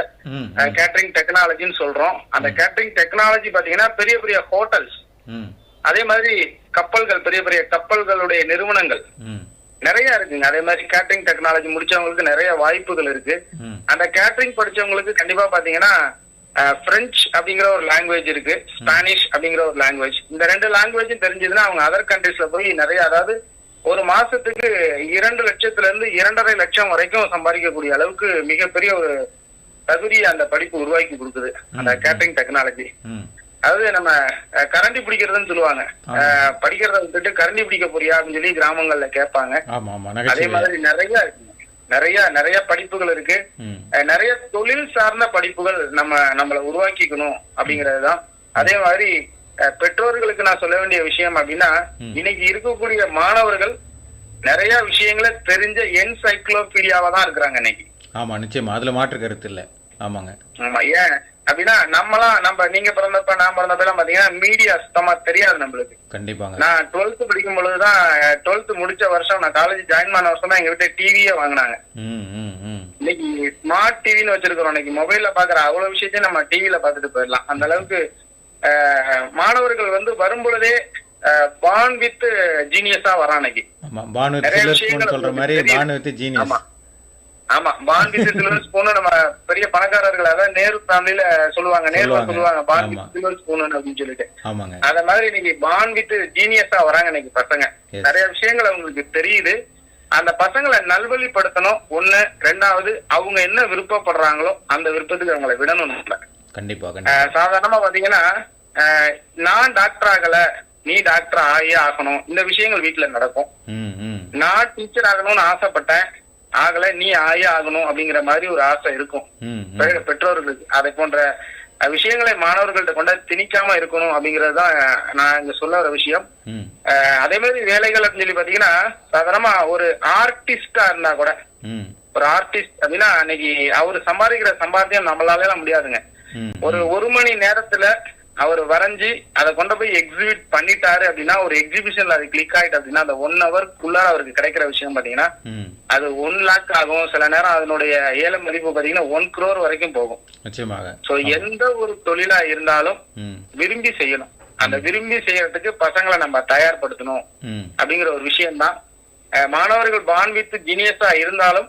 கேட்டரிங் டெக்னாலஜின்னு சொல்றோம். அந்த கேட்டரிங் டெக்னாலஜி பாத்தீங்கன்னா பெரிய பெரிய ஹோட்டல்ஸ், அதே மாதிரி கப்பல்கள், பெரிய பெரிய கப்பல்களுடைய நிறுவனங்கள் நிறைய இருக்குங்க. அதே மாதிரி கேட்டரிங் டெக்னாலஜி முடிச்சவங்களுக்கு நிறைய வாய்ப்புகள் இருக்கு. அந்த கேட்டரிங் படிச்சவங்களுக்கு கண்டிப்பா பாத்தீங்கன்னா பிரெஞ்சு அப்படிங்கிற ஒரு லாங்குவேஜ் இருக்கு, ஸ்பானிஷ் அப்படிங்கிற ஒரு லாங்குவேஜ். இந்த 2 லாங்குவேஜும் தெரிஞ்சதுன்னா அவங்க அதர் கண்ட்ரீஸ்ல போய் நிறைய, அதாவது ஒரு மாசத்துக்கு 2 லட்சத்துல இருந்து 2.5 லட்சம் வரைக்கும் சம்பாதிக்கக்கூடிய அளவுக்கு மிகப்பெரிய ஒரு தகுதியை அந்த படிப்பு உருவாக்கி கொடுக்குது அந்த கேட்டரிங் டெக்னாலஜி. அதாவது நம்ம கரண்டி பிடிக்கிறதுன்னு சொல்லுவாங்க, படிக்கிறத விட்டுட்டு கரண்டி பிடிக்க போறியா அப்படின்னு சொல்லி கிராமங்கள்ல கேட்பாங்க. அதே மாதிரி நிறைய இருக்கு, நிறைய படிப்புகள் இருக்கு. நிறைய தொழில் சார்ந்த படிப்புகள் நம்மளை உருவாக்கிக்கணும் அப்படிங்கறதுதான். அதே மாதிரி பெற்றோர்களுக்கு நான் சொல்ல வேண்டிய விஷயம் அப்படின்னா இன்னைக்கு இருக்கக்கூடிய மாணவர்கள் நிறைய விஷயங்களை தெரிஞ்ச என்சைக்ளோபீடியாவா தான் இருக்கிறாங்க இன்னைக்கு. ஆமா, நிச்சயமா, அதுல மாற்று கருத்து இல்ல. ஆமாங்க. ஆமா, ஏன் அப்படின்னா நீங்க பிறந்தப்ப நான் பிறந்தப்ப பாத்தீங்கன்னா மீடியா சுத்தமா தெரியாது நம்மளுக்கு. கண்டிப்பாங்க. நான் 12th படிக்கும் பொழுதுதான், 12th முடிச்ச வருஷம், நான் காலேஜ் ஜாயின் பண்ண வருஷம் தான் எங்க வீட்டை டிவியே வாங்கினாங்க. இன்னைக்கு ஸ்மார்ட் டிவின்னு வச்சிருக்கிறோம். இன்னைக்கு மொபைல்ல பாக்குற அவ்வளவு விஷயத்தையும் நம்ம டிவில பாத்துட்டு போயிடலாம். அந்த அளவுக்கு மாணவர்கள் வந்து வரும் பொழுதே பான் வித் ஜீனியஸா வரான் இன்னைக்கு. நிறைய விஷயங்கள். ஆமா, பான் வித் சில்வர் ஸ்பூன் நம்ம பெரிய பணக்காரர்கள், அதாவது நேரு ஃபேமிலியில சொல்லுவாங்க, பான் வித் சில்வர் ஸ்பூன் அப்படின்னு சொல்லிட்டு. அத மாதிரி இன்னைக்கு பான் வித் ஜீனியஸா வராங்க இன்னைக்கு பசங்க. நிறைய விஷயங்கள் அவங்களுக்கு தெரியுது. அந்த பசங்களை நல்வழிப்படுத்தணும் ஒண்ணு. 2வது அவங்க என்ன விருப்பப்படுறாங்களோ அந்த விருப்பத்துக்கு அவங்களை விடணும். கண்டிப்பா. சாதாரணமா பாத்தீங்கன்னா நான் டாக்டர் ஆகல, நீ டாக்டர் ஆகியே ஆகணும், இந்த விஷயங்கள் வீட்டுல நடக்கும். நான் டீச்சர் ஆகணும்னு ஆசைப்பட்டேன், ஆகல, நீ ஆயே ஆகணும் அப்படிங்கிற மாதிரி ஒரு ஆசை இருக்கும் பெற்றோர்களுக்கு. அதை போன்ற விஷயங்களை மாணவர்கள்ட்ட கொண்ட திணிக்காம இருக்கணும் அப்படிங்கறதுதான் நான் இங்க சொல்ல வர விஷயம். அதே மாதிரி வேலைகள் அப்படின்னு சொல்லி பாத்தீங்கன்னா சாதாரணமா ஒரு ஆர்டிஸ்டா இருந்தா கூட, ஒரு ஆர்டிஸ்ட் அப்படின்னா இன்னைக்கு அவரு சம்பாதிக்கிற சம்பாத்தியம் நம்மளால முடியாதுங்க. ஒரு 1 மணி நேரத்துல அவர் வரைஞ்சி அதை கொண்டு போய் எக்ஸிபிட் பண்ணிட்டாரு அப்படின்னா, ஒரு எக்ஸிபிஷன்ல அது கிளிக் ஆயிட்டு அப்படின்னா, அந்த 1 ஹவருக்குள்ளார அவருக்கு கிடைக்கிற விஷயம் பாத்தீங்கன்னா அது 1 லாக் ஆகும். சில நேரம் அதனுடைய ஏல மதிப்பு பாத்தீங்கன்னா 1 crore வரைக்கும் போகும். நிச்சயமாக. சோ எந்த ஒரு தொழிலா இருந்தாலும் விரும்பி செய்யணும். அந்த விரும்பி செய்யறதுக்கு பசங்களை நம்ம தயார்படுத்தணும் அப்படிங்கிற ஒரு விஷயம் தான். மாணவர்கள் பான் வித் ஜீனியஸா இருந்தாலும்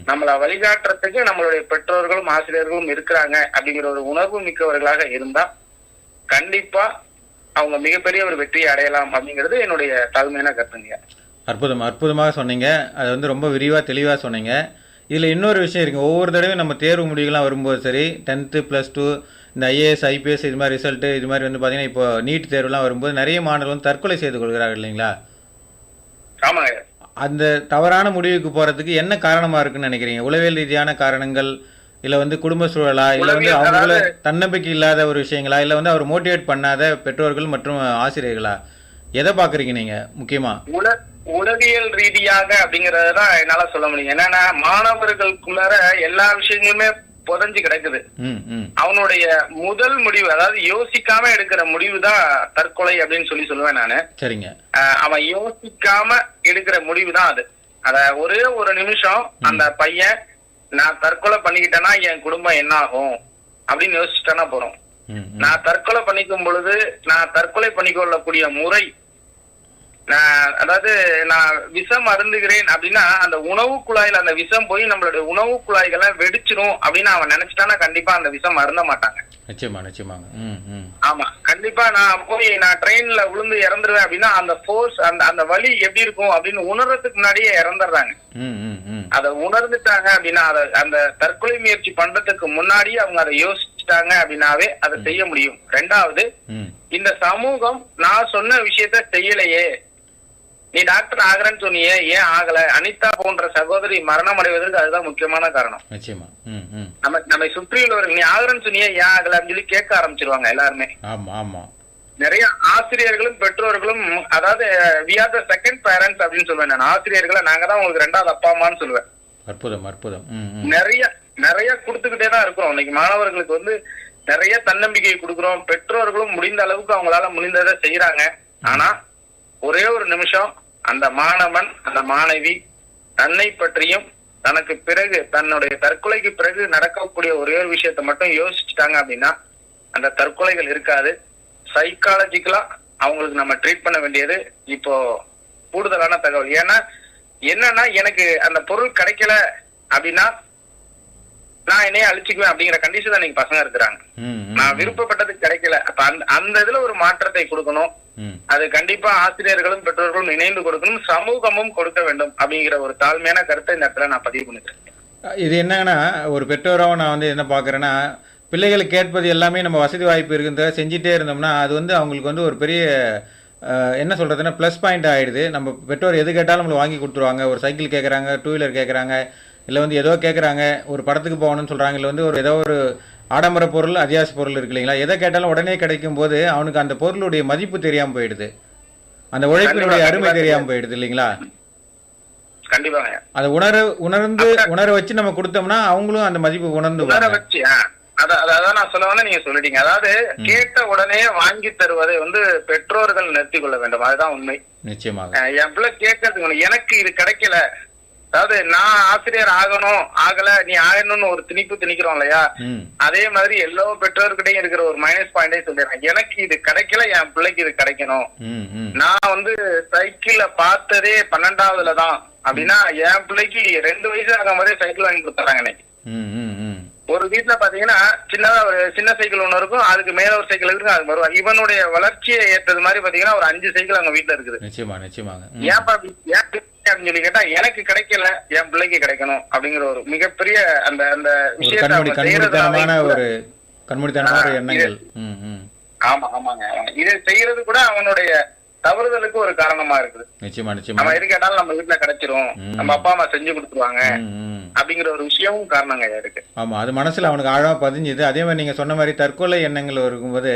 நம்மளை வழிகாட்டுறதுக்கு நம்மளுடைய பெற்றோர்களும் ஆசிரியர்களும் இருக்கிறாங்க அப்படிங்கிற ஒரு உணர்வு மிக்கவர்களாக இருந்தா கண்டிப்பா அவங்க மிகப்பெரிய ஒரு வெற்றியை அடையலாம் அப்படிங்கிறது என்னுடைய தாழ்மையான கருத்துங்க. அற்புதமாக சொன்னீங்க. அது வந்து ரொம்ப விரிவாக தெளிவாக சொன்னீங்க. இதில் இன்னொரு விஷயம் இருக்குது. ஒவ்வொரு தடவையும் நம்ம தேர்வு முடிவுகள்லாம் வரும்போது சரி, 10th +2 இந்த ஐஏஎஸ் ஐபிஎஸ் இது மாதிரி ரிசல்ட்டு இது மாதிரி வந்து பார்த்தீங்கன்னா இப்போ நீட் தேர்வுலாம் வரும்போது நிறைய மாணவர்கள் வந்து தற்கொலை செய்து கொள்கிறார்கள் இல்லைங்களா? ஆமாங்க. அந்த தவறான முடிவுக்கு போகிறதுக்கு என்ன காரணமாக இருக்குன்னு நினைக்கிறீங்க? உளவியல் ரீதியான காரணங்கள், இல்லை வந்து குடும்ப சூழலா, இல்லை வந்து அவங்கள தன்னம்பிக்கை இல்லாத ஒரு விஷயங்களா, இல்லை வந்து அவர் மோட்டிவேட் பண்ணாத பெற்றோர்கள் மற்றும் ஆசிரியர்களா? எதை பார்க்குறீங்க நீங்கள் முக்கியமாக? உளவியல் ரீதியாக அப்படிங்கறதான் என்னால சொல்ல முடியும். என்னன்னா மாணவர்களுக்குள்ளார எல்லா விஷயங்களுமே புதஞ்சு கிடக்குது. அவனுடைய முதல் முடிவு, அதாவது யோசிக்காம எடுக்கிற முடிவு தான் தற்கொலை அப்படின்னு சொல்லுவேன் நானு. சரிங்க. அவன் யோசிக்காம எடுக்கிற முடிவு தான் அது. அத ஒரே ஒரு நிமிஷம் அந்த பையன் நான் தற்கொலை பண்ணிக்கிட்டேன்னா என் குடும்பம் என்ன ஆகும் அப்படின்னு யோசிச்சுட்டானா போறோம். நான் தற்கொலை பண்ணிக்கும் பொழுது நான் தற்கொலை பண்ணிக்கொள்ளக்கூடிய முறை, அதாவது நான் விஷம் அருந்துகிறேன் அப்படின்னா அந்த உணவு குழாயில அந்த விஷம் போய் நம்மளுடைய உணவு குழாய்களை வெடிச்சிரும் அப்படின்னு அவன் நினைச்சிட்டானா கண்டிப்பா அந்த விஷம் அருந்த மாட்டாங்க. நிச்சயமா. ஆமா, கண்டிப்பா நான் ட்ரெயின்ல விழுந்து இறந்துருவேன் அப்படின்னா அந்த ஃபோர்ஸ் அந்த வலி எப்படி இருக்கும் அப்படின்னு உணர்றதுக்கு முன்னாடியே இறந்துடுறாங்க. அதை உணர்ந்துட்டாங்க அப்படின்னா அந்த தற்கொலை முயற்சி பண்றதுக்கு முன்னாடியே அவங்க அதை யோசிச்சுட்டாங்க அப்படின்னாவே அதை செய்ய முடியும். 2வது, இந்த சமூகம் நான் சொன்ன விஷயத்த செய்யலையே, நீ டாக்டர் ஆகிறன்னு சொன்னியே ஏன் ஆகல, அனிதா போன்ற சகோதரி மரணம் அடைவதற்கு அதுதான் முக்கியமான காரணம். நிச்சயமா. நம்ம சுற்றியுள்ளவர்கள் நீ ஆகிறன்னு சொன்னியே ஏன் ஆகல அப்படின்னு சொல்லி கேட்க ஆரம்பிச்சிருவாங்க எல்லாருமே. நிறைய ஆசிரியர்களும் பெற்றோர்களும், அதாவது we are the second parents அப்படின்னு சொல்லுவேன் நான். ஆசிரியர்களை நாங்க தான் உங்களுக்கு 2வது அப்பா அம்மான்னு சொல்லுவேன். அற்புதம். நிறைய கொடுத்துக்கிட்டே தான் இருக்கிறோம். இன்னைக்கு மாணவர்களுக்கு வந்து நிறைய தன்னம்பிக்கை கொடுக்குறோம். பெற்றோர்களும் முடிந்த அளவுக்கு அவங்களால முடிந்ததை செய்யறாங்க. ஆனா ஒரே ஒரு நிமிஷம் அந்த மாணவன் அந்த மாணவி தன்னை பற்றியும் தனக்கு பிறகு தன்னுடைய தற்கொலைக்கு பிறகு நடக்கக்கூடிய ஒரே ஒரு விஷயத்த மட்டும் யோசிச்சுட்டாங்க அப்படின்னா அந்த தற்கொலைகள் இருக்காது. சைக்காலஜிக்கலா அவங்களுக்கு நம்ம ட்ரீட் பண்ண வேண்டியது இப்போ கூடுதலான தகவல். ஏன்னா என்னன்னா எனக்கு அந்த பொருள் கிடைக்கல அப்படின்னா நான் என்னையே அழிச்சுக்குவேன் அப்படிங்கிற கண்டிஷன் தான் நீங்க பசங்க இருக்கிறாங்க. நான் விருப்பப்பட்டது கிடைக்கல. அப்ப அந்த இதுல ஒரு மாற்றத்தை கொடுக்கணும். அது கண்டிப்பா ஆசிரியர்களும் பெற்றோர்களும் இணைந்து கொடுக்கணும், சமூகமும் கொடுக்க வேண்டும் அப்படிங்கிற ஒரு தாழ்மையான கருத்தை இந்த இடத்துல நான் பதிவு பண்ணிக்கிறேன். இது என்னன்னா ஒரு பெற்றோராக நான் வந்து என்ன பாக்குறேன்னா, பிள்ளைகளுக்கு கேட்பது எல்லாமே நம்ம வசதி வாய்ப்பு இருக்கிறத செஞ்சுட்டே இருந்தோம்னா அது வந்து அவங்களுக்கு வந்து ஒரு பெரிய என்ன சொல்றதுன்னா ப்ளஸ் பாயிண்ட் ஆயிடுது. நம்ம பெற்றோர் எது கேட்டாலும் நம்மளுக்கு வாங்கி கொடுத்துருவாங்க. ஒரு சைக்கிள் கேட்குறாங்க, 2 வீலர் கேட்குறாங்க, இல்லை வந்து ஏதோ கேட்குறாங்க, ஒரு படத்துக்கு போகணும்னு சொல்கிறாங்க, இல்லை வந்து ஏதோ ஒரு ஆடம்பர பொருள் அத்தியாவச பொருள் இருக்கு இல்லைங்களா, எதை கேட்டாலும் உடனே கிடைக்கும் போது அவனுக்கு அந்த பொருளுடைய மதிப்பு தெரியாமல் போயிடுது, அந்த உழைப்பினுடைய அருமை தெரியாமல் போயிடுது இல்லைங்களா? கண்டிப்பாங்க. அதை உணர வச்சு நம்ம கொடுத்தோம்னா அவங்களும் அந்த மதிப்பு உணர்ந்து வச்சு அதான் நான் சொல்ல வந்தேன், நீங்க சொல்லிட்டீங்க. அதாவது கேட்ட உடனே வாங்கி தருவதை வந்து பெற்றோர்கள் நிறுத்தி கொள்ள வேண்டும். அதுதான் உண்மை. நிச்சயமாக. என் பிள்ளை கேட்கறதுக்கு எனக்கு இது கிடைக்கல, அதாவது நான் ஆசிரியர் ஆகணும் ஆகல நீ ஆகணும்னு ஒரு திணிக்கிறோம் இல்லையா, அதே மாதிரி எல்லா பெற்றோர்கிட்டையும் இருக்கிற ஒரு மைனஸ் பாயிண்டே சொல்லிடுறேன். எனக்கு இது கிடைக்கல, என் பிள்ளைக்கு இது கிடைக்கணும். நான் வந்து சைக்கிள பார்த்ததே 12வதுல தான் அப்படின்னா என் பிள்ளைக்கு 2 வயசு ஆகும் போதே சைக்கிள் வாங்கி கொடுத்துறாங்க. இன்னைக்கு ஒரு வீட்டுல பாத்தீங்கன்னா சின்னதா ஒரு சின்ன சைக்கிள் ஒண்ணு இருக்கும், அதுக்கு மேல ஒரு சைக்கிள் இருக்கு, அது வருவாங்க. இவனுடைய வளர்ச்சியை ஏற்றது மாதிரி பாத்தீங்கன்னா ஒரு 5 சைக்கிள் அவங்க வீட்டுல இருக்குது. நிச்சயமாக. ஏன் அப்படின்னு சொல்லி கேட்டா எனக்கு கிடைக்கல, என் பிள்ளைக்கு கிடைக்கணும் அப்படிங்கிற ஒரு மிகப்பெரிய அந்த அந்த விஷயத்தமான ஒரு கண்மூடித்தனமான எண்ணங்கள். ஆமாங்க. இதை செய்யறது கூட அவனுடைய தவறுதலுக்கு ஒரு காரணமா இருக்குது. நிச்சயமா. நம்ம எது கேட்டாலும் நம்ம வீட்டுல கிடைச்சிரும், நம்ம அப்பா அம்மா செஞ்சு கொடுத்துருவாங்க அப்படிங்கிற ஒரு விஷயமும் காரணங்க இருக்கு. ஆமா, அது மனசுல அவனுக்கு ஆழமா பதிஞ்சுது. அதே மாதிரி நீங்க சொன்ன மாதிரி தற்கொலை எண்ணங்கள் இருக்கும்போது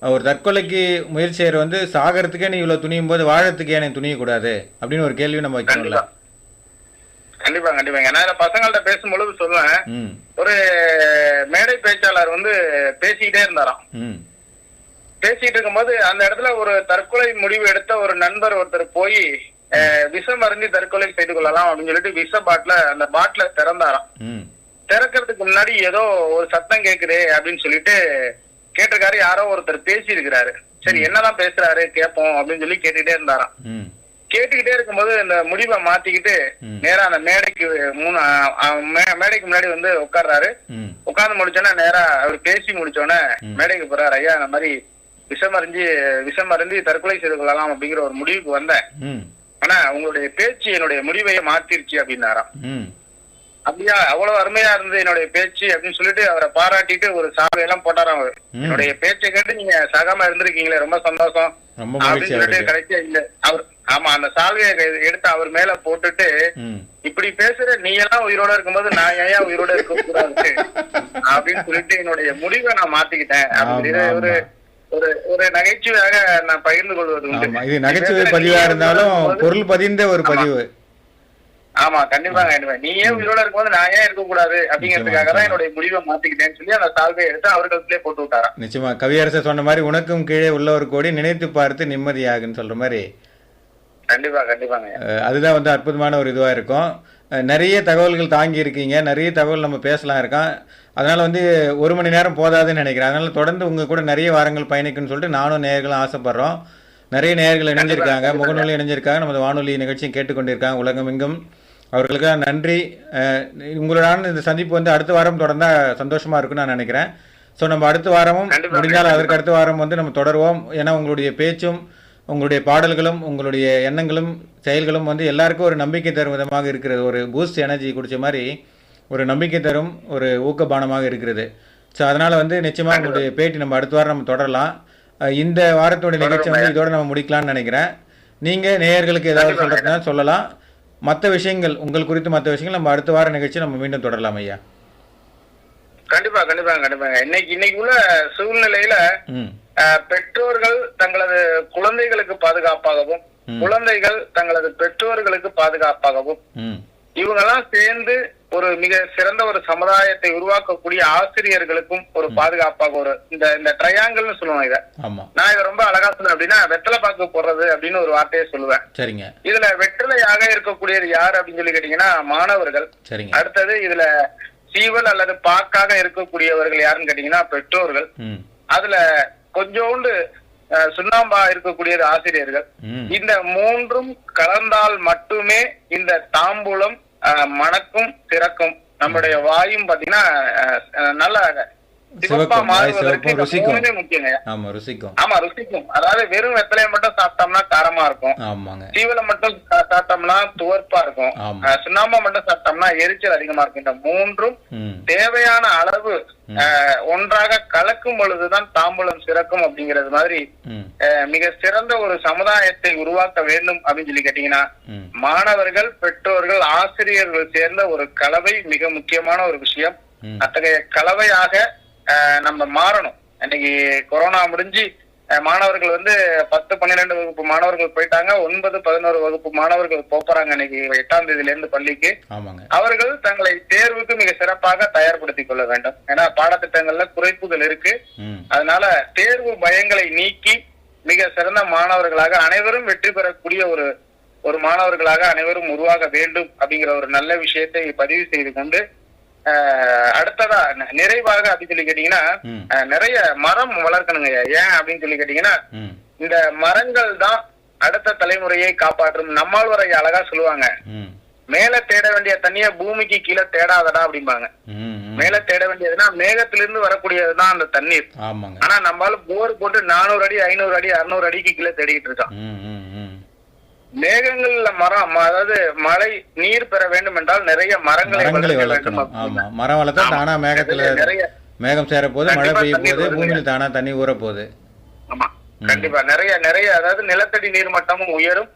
ஒரு தற்கொலைக்கு முயற்சி செய்யற வந்து சாகறதுக்கே நீ இவ்வளவு துணியும் போது வாழறதுக்கே எனக்கு துணிய கூடாது அப்படின்னு ஒரு கேள்வி நம்ம வைக்கணும்ல. கண்டிப்பாங்க. நான் பசங்கள்ட்ட பேசும்பொழுது சொல்லுவேன், ஒரு மேடை பேச்சாளர் வந்து பேசிக்கிட்டே இருந்தாராம். பேசிட்டு இருக்கும்போது அந்த இடத்துல ஒரு தற்கொலை முடிவு எடுத்த ஒரு நண்பர் ஒருத்தர் போய் விஷம் அருந்தி தற்கொலை செய்து கொள்ளலாம் அப்படின்னு சொல்லிட்டு விஷ அந்த பாட்டில திறந்தாராம். திறக்கிறதுக்கு முன்னாடி ஏதோ ஒரு சத்தம் கேக்குது அப்படின்னு சொல்லிட்டு கேட்டிருக்காரு. யாரோ ஒருத்தர் பேசி இருக்கிறாரு. சரி என்னதான் பேசுறாரு கேட்போம் அப்படின்னு சொல்லி கேட்டுக்கிட்டே இருந்தாராம். கேட்டுக்கிட்டே இருக்கும்போது இந்த முடிவை மாத்திக்கிட்டு நேரா அந்த மேடைக்கு மேடைக்கு முன்னாடி வந்து உட்கார்றாரு. உட்கார்ந்து முடிச்சோன்னா நேரா அவர் பேசி முடிச்சோன்னே மேடைக்கு போறாரு. ஐயா இந்த மாதிரி விஷம் அருந்தி தற்கொலை செய்து கொள்ளலாம் அப்படிங்கிற ஒரு முடிவுக்கு வந்தேன். ஆனா உங்களுடைய பேச்சு என்னுடைய முடிவையை மாத்திருச்சு அப்படின்னாராம். அப்படியா, அவ்வளவு அருமையா இருந்தது என்னுடைய பேச்சு அப்படின்னு சொல்லிட்டு அவரை பாராட்டிட்டு ஒரு சாவையெல்லாம் போட்டாராம். அவரு என்னுடைய பேச்சை கேட்டு நீங்க சாகாம இருந்திருக்கீங்களே, ரொம்ப சந்தோஷம் அப்படின்னு சொல்லிட்டு கடைசியா இல்ல அவர் ஆமா அந்த சால்வையை எடுத்து அவர் மேல போட்டுட்டு, இப்படி பேசுற நீ எல்லாம் உயிரோட இருக்கும்போது நான் ஏன் உயிரோட இருக்க கூடாது அப்படின்னு சொல்லிட்டு என்னுடைய முடிவை நான் மாத்திக்கிட்டேன் அப்படின்னு ஒரு ஒரு ஒரு நகைச்சுவையாக நான் பகிர்ந்து கொள்வது உண்டு. இது நகைச்சுவை பதிவா இருந்தாலும் பொருள் பதிந்த ஒரு பதிவு. ஆமா கண்டிப்பாங்க. நீ ஏன் உயிரோட இருக்கும்போது நான் ஏன் இருக்க கூடாது அப்படிங்கிறதுக்காக தான் என்னுடைய முடிவை மாத்திக்கிட்டேன்னு சொல்லி அந்த சால்வையை எடுத்து அவர்களுக்குள்ளே போட்டு விட்டாரா. நிச்சயமா கவியரசர் சொன்ன மாதிரி உனக்கும் கீழே உள்ளவர் கோடி நினைத்து பார்த்து நிம்மதியாகுன்னு சொல்ற மாதிரி. கண்டிப்பாங்க. அதுதான் வந்து அற்புதமான ஒரு இதுவா இருக்கும். நிறைய தகவல்கள் தாங்கி இருக்கீங்க, நிறைய தகவல் நம்ம பேசலாம் இருக்கோம். அதனால வந்து 1 மணி நேரம் போதாதுன்னு நினைக்கிறேன். அதனால தொடர்ந்து உங்க கூட நிறைய வாரங்கள் பயணிக்குன்னு சொல்லிட்டு நானும் நேயர்களும் ஆசைப்படுறோம். நிறைய நேயர்கள் இணைஞ்சிருக்காங்க, முகநூலில் இணைஞ்சிருக்காங்க, நமது வானொலி நிகழ்ச்சியும் கேட்டுக்கொண்டிருக்காங்க உலகமெங்கும். அவர்களுக்கு நன்றி. உங்களுடான இந்த சந்திப்பு வந்து அடுத்த வாரம் தொடர்ந்தா சந்தோஷமா இருக்குன்னு நான் நினைக்கிறேன். ஸோ நம்ம அடுத்த வாரமும் முடிஞ்சால் அதற்கு அடுத்த வாரம் வந்து நம்ம தொடருவோம். ஏன்னா உங்களுடைய பேச்சும் உங்களுடைய பாடல்களும் உங்களுடைய எண்ணங்களும் செயல்களும் வந்து எல்லாருக்கும் ஒரு நம்பிக்கை தரும் விதமாக இருக்கிறது. ஒரு பூஸ்ட் எனர்ஜி குடிச்ச மாதிரி ஒரு நம்பிக்கை தரும் ஒரு ஊக்கபானமாக இருக்கிறது. ஸோ அதனால் வந்து நிச்சயமாக உங்களுடைய பேட்டி நம்ம அடுத்த வாரம் நம்ம தொடரலாம். இந்த வாரத்தோட நிகழ்ச்சி வந்து இதோட நம்ம முடிக்கலாம்னு நினைக்கிறேன். நீங்கள் நேயர்களுக்கு ஏதாவது சொல்கிறதுனா சொல்லலாம். மற்ற விஷயங்கள் உங்கள் குறித்து மற்ற விஷயங்கள் நம்ம அடுத்த வார நிகழ்ச்சி நம்ம மீண்டும் தொடரலாம் ஐயா. கண்டிப்பாங்க. இன்னைக்கு உள்ள சூழ்நிலையில பெற்றோர்கள் தங்களது குழந்தைகளுக்கு பாதுகாப்பாகவும் குழந்தைகள் தங்களது பெற்றோர்களுக்கு பாதுகாப்பாகவும் இவங்கெல்லாம் சேர்ந்து ஒரு மிக சிறந்த ஒரு சமுதாயத்தை உருவாக்கக்கூடிய ஆசிரியர்களுக்கும் ஒரு பாதுகாப்பாக ஒரு இந்த ட்ரையாங்கிள்னு சொல்லுவாங்க. இத நான் இதை ரொம்ப அழகா சொல்லுவேன். அப்படின்னா வெத்தலை பாக்கு போடுறது அப்படின்னு ஒரு வார்த்தையை சொல்லுவேன். சரிங்க. இதுல வெற்றிலையாக இருக்கக்கூடியது யாரு அப்படின்னு சொல்லி கேட்டீங்கன்னா மாணவர்கள். அடுத்தது இதுல சீவல் அல்லது பாக்காக இருக்கக்கூடியவர்கள் யாருன்னு கேட்டீங்கன்னா பெற்றோர்கள். அதுல கொஞ்சோண்டு சுண்ணாம்பா இருக்கக்கூடியது ஆசிரியர்கள். இந்த மூன்றும் கலந்தால் மட்டுமே இந்த தாம்பூலம் மணக்கும் திறக்கும். நம்முடைய வாயும் பாத்தீங்கன்னா நல்ல ருசிக்கும். அதாவது வெறும் வெத்தலையை மட்டும் சாப்பிட்டோம்னா காரமா இருக்கும், சீவலை மட்டும் சாப்பிட்டோம்னா துவர்ப்பா இருக்கும், சுண்ணாம்பா மட்டும் சாப்பிட்டோம்னா எரிச்சல் அதிகமா இருக்கும். இந்த மூன்றும் தேவையான அளவு ஒன்றாக கலக்கும் பொழுதுதான் தாம்பூலம் சிறக்கும் அப்படிங்கிறது மாதிரி மிக சிறந்த ஒரு சமுதாயத்தை உருவாக்க வேண்டும் அப்படின்னு சொல்லி கேட்டீங்கன்னா மாணவர்கள் பெற்றோர்கள் ஆசிரியர்கள் சேர்ந்த ஒரு கலவை மிக முக்கியமான ஒரு விஷயம். அத்தகைய கலவையாக நம்ம மாறணும். இன்னைக்கு கொரோனா முடிஞ்சு மாணவர்கள் வந்து 10, 12 வகுப்பு மாணவர்கள் போயிட்டாங்க. 9, 11 வகுப்பு மாணவர்கள் போறாங்க இன்னைக்கு 8ஆம் தேதியில இருந்து பள்ளிக்கு. அவர்கள் தங்களை தேர்வுக்கு மிக சிறப்பாக தயார்படுத்திக் கொள்ள வேண்டும். ஏன்னா பாடத்திட்டங்கள்ல குறைப்புகள் இருக்கு. அதனால தேர்வு பயங்களை நீக்கி மிக சிறந்த மாணவர்களாக அனைவரும் வெற்றி பெறக்கூடிய ஒரு மாணவர்களாக அனைவரும் உருவாக வேண்டும் அப்படிங்கிற ஒரு நல்ல விஷயத்தை பதிவு செய்து கொண்டு அடுத்ததா நிறைவாக அப்படின்னு சொல்லி கேட்டீங்கன்னா நிறைய மரம் வளர்க்கணுங்க. ஏன் அப்படின்னு சொல்லி கேட்டீங்கன்னா இந்த மரங்கள் தான் அடுத்த தலைமுறையை காப்பாற்றும். நம்மாழ்வார் அழகா சொல்லுவாங்க, மேல தேட வேண்டிய தண்ணிய பூமிக்கு கீழே தேடாதடா அப்படிம்பாங்க. மேல தேட வேண்டியதுன்னா மேகத்திலிருந்து வரக்கூடியதுதான் அந்த தண்ணீர். ஆனா நம்மளால போர் போட்டு 400 அடி 500 அடி 600 அடிக்கு கீழே தேடிக்கிட்டு இருக்கான். மேகங்கள்ல மரம், அதாவது மழை நீர் பெற வேண்டும் என்றால் நிறைய மரங்களை வளர்க்க வேண்டும். மரம் வளர்த்தா தானா மேகத்துல மேகம் சேர போது, மழை பெய்ய போது, பூமியில தானா தண்ணி ஊற போகுது. ஆமா கண்டிப்பா நிறைய அதாவது நிலத்தடி நீர் மட்டமும் உயரும்.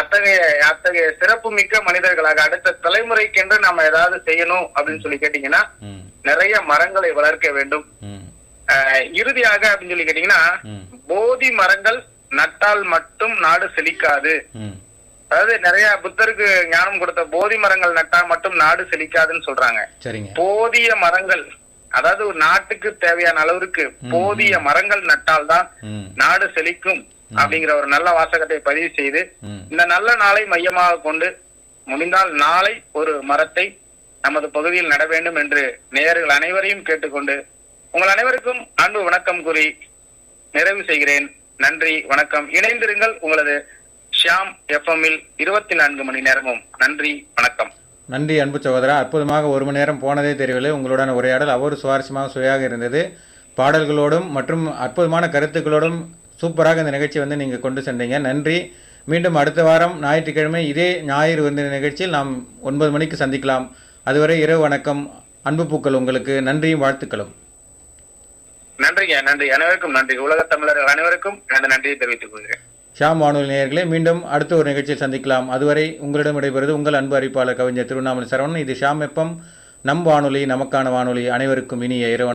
அத்தகைய சிறப்பு மிக்க மனிதர்களாக அடுத்த தலைமுறைக்கென்று நாம ஏதாவது செய்யணும் அப்படின்னு சொல்லி கேட்டீங்கன்னா நிறைய மரங்களை வளர்க்க வேண்டும். இறுதியாக அப்படின்னு சொல்லி கேட்டீங்கன்னா போதி மரங்கள் நட்டால் மட்டும் நாடு செழிக்காது. அதாவது நிறைய புத்தருக்கு ஞானம் கொடுத்த போதி மரங்கள் நட்டா மட்டும் நாடு செழிக்காதுன்னு சொல்றாங்க. போதிய மரங்கள் அதாவது ஒரு நாட்டுக்கு தேவையான அளவிற்கு போதிய மரங்கள் நட்டால்தான் ம் நாடு செழிக்கும் அப்படிங்கிற ஒரு நல்ல வாசகத்தை பதிவு செய்து ம் இந்த நல்ல நாளை மையமாக கொண்டு முடிந்தால் நாளை ஒரு மரத்தை நமது பகுதியில் நட வேண்டும் என்று நேயர்கள் அனைவரையும் கேட்டுக்கொண்டு உங்கள் அனைவருக்கும் அன்பு வணக்கம் கூறி நிறைவு செய்கிறேன். நன்றி, வணக்கம். இணைந்திருங்கள் உங்களது ஷியாம் எஃப்எம்மில் 24 மணி நேரமும். நன்றி, வணக்கம். நன்றி அன்பு சகோதரா. அற்புதமாக 1 மணி நேரம் போனதே தெரியவில்லை. உங்களுடன் உரையாடல் அவ்வளவு சுவாரஸ்யமாக சுவையாக இருந்தது. பாடல்களோடும் மற்றும் அற்புதமான கருத்துக்களோடும் சூப்பராக இந்த நிகழ்ச்சி வந்து நீங்கள் கொண்டு சென்றீங்க. நன்றி. மீண்டும் அடுத்த வாரம் ஞாயிற்றுக்கிழமை இதே ஞாயிறு வந்து நிகழ்ச்சியில் நாம் 9 மணிக்கு சந்திக்கலாம். அதுவரை இரவு வணக்கம். அன்பு பூக்கள் உங்களுக்கு நன்றியும் வாழ்த்துக்களும். நன்றிங்க, நன்றி. அனைவருக்கும் நன்றி. உலக தமிழர்கள் அனைவருக்கும் எனது நன்றியை தெரிவித்துக் கொள்கிறேன். ஷாம் வானொலி நேயர்களே, மீண்டும் அடுத்த ஒரு நிகழ்ச்சியில் சந்திக்கலாம். அதுவரை உங்களிடம் விடைபெறுவது உங்கள் அன்பு அறிவிப்பாளர் கவிஞர் திருவண்ணாமலை சரவணன். இது ஷாம் எஃப்எம், நம் வானொலி, நமக்கான வானொலி. அனைவருக்கும் இனிய இரவு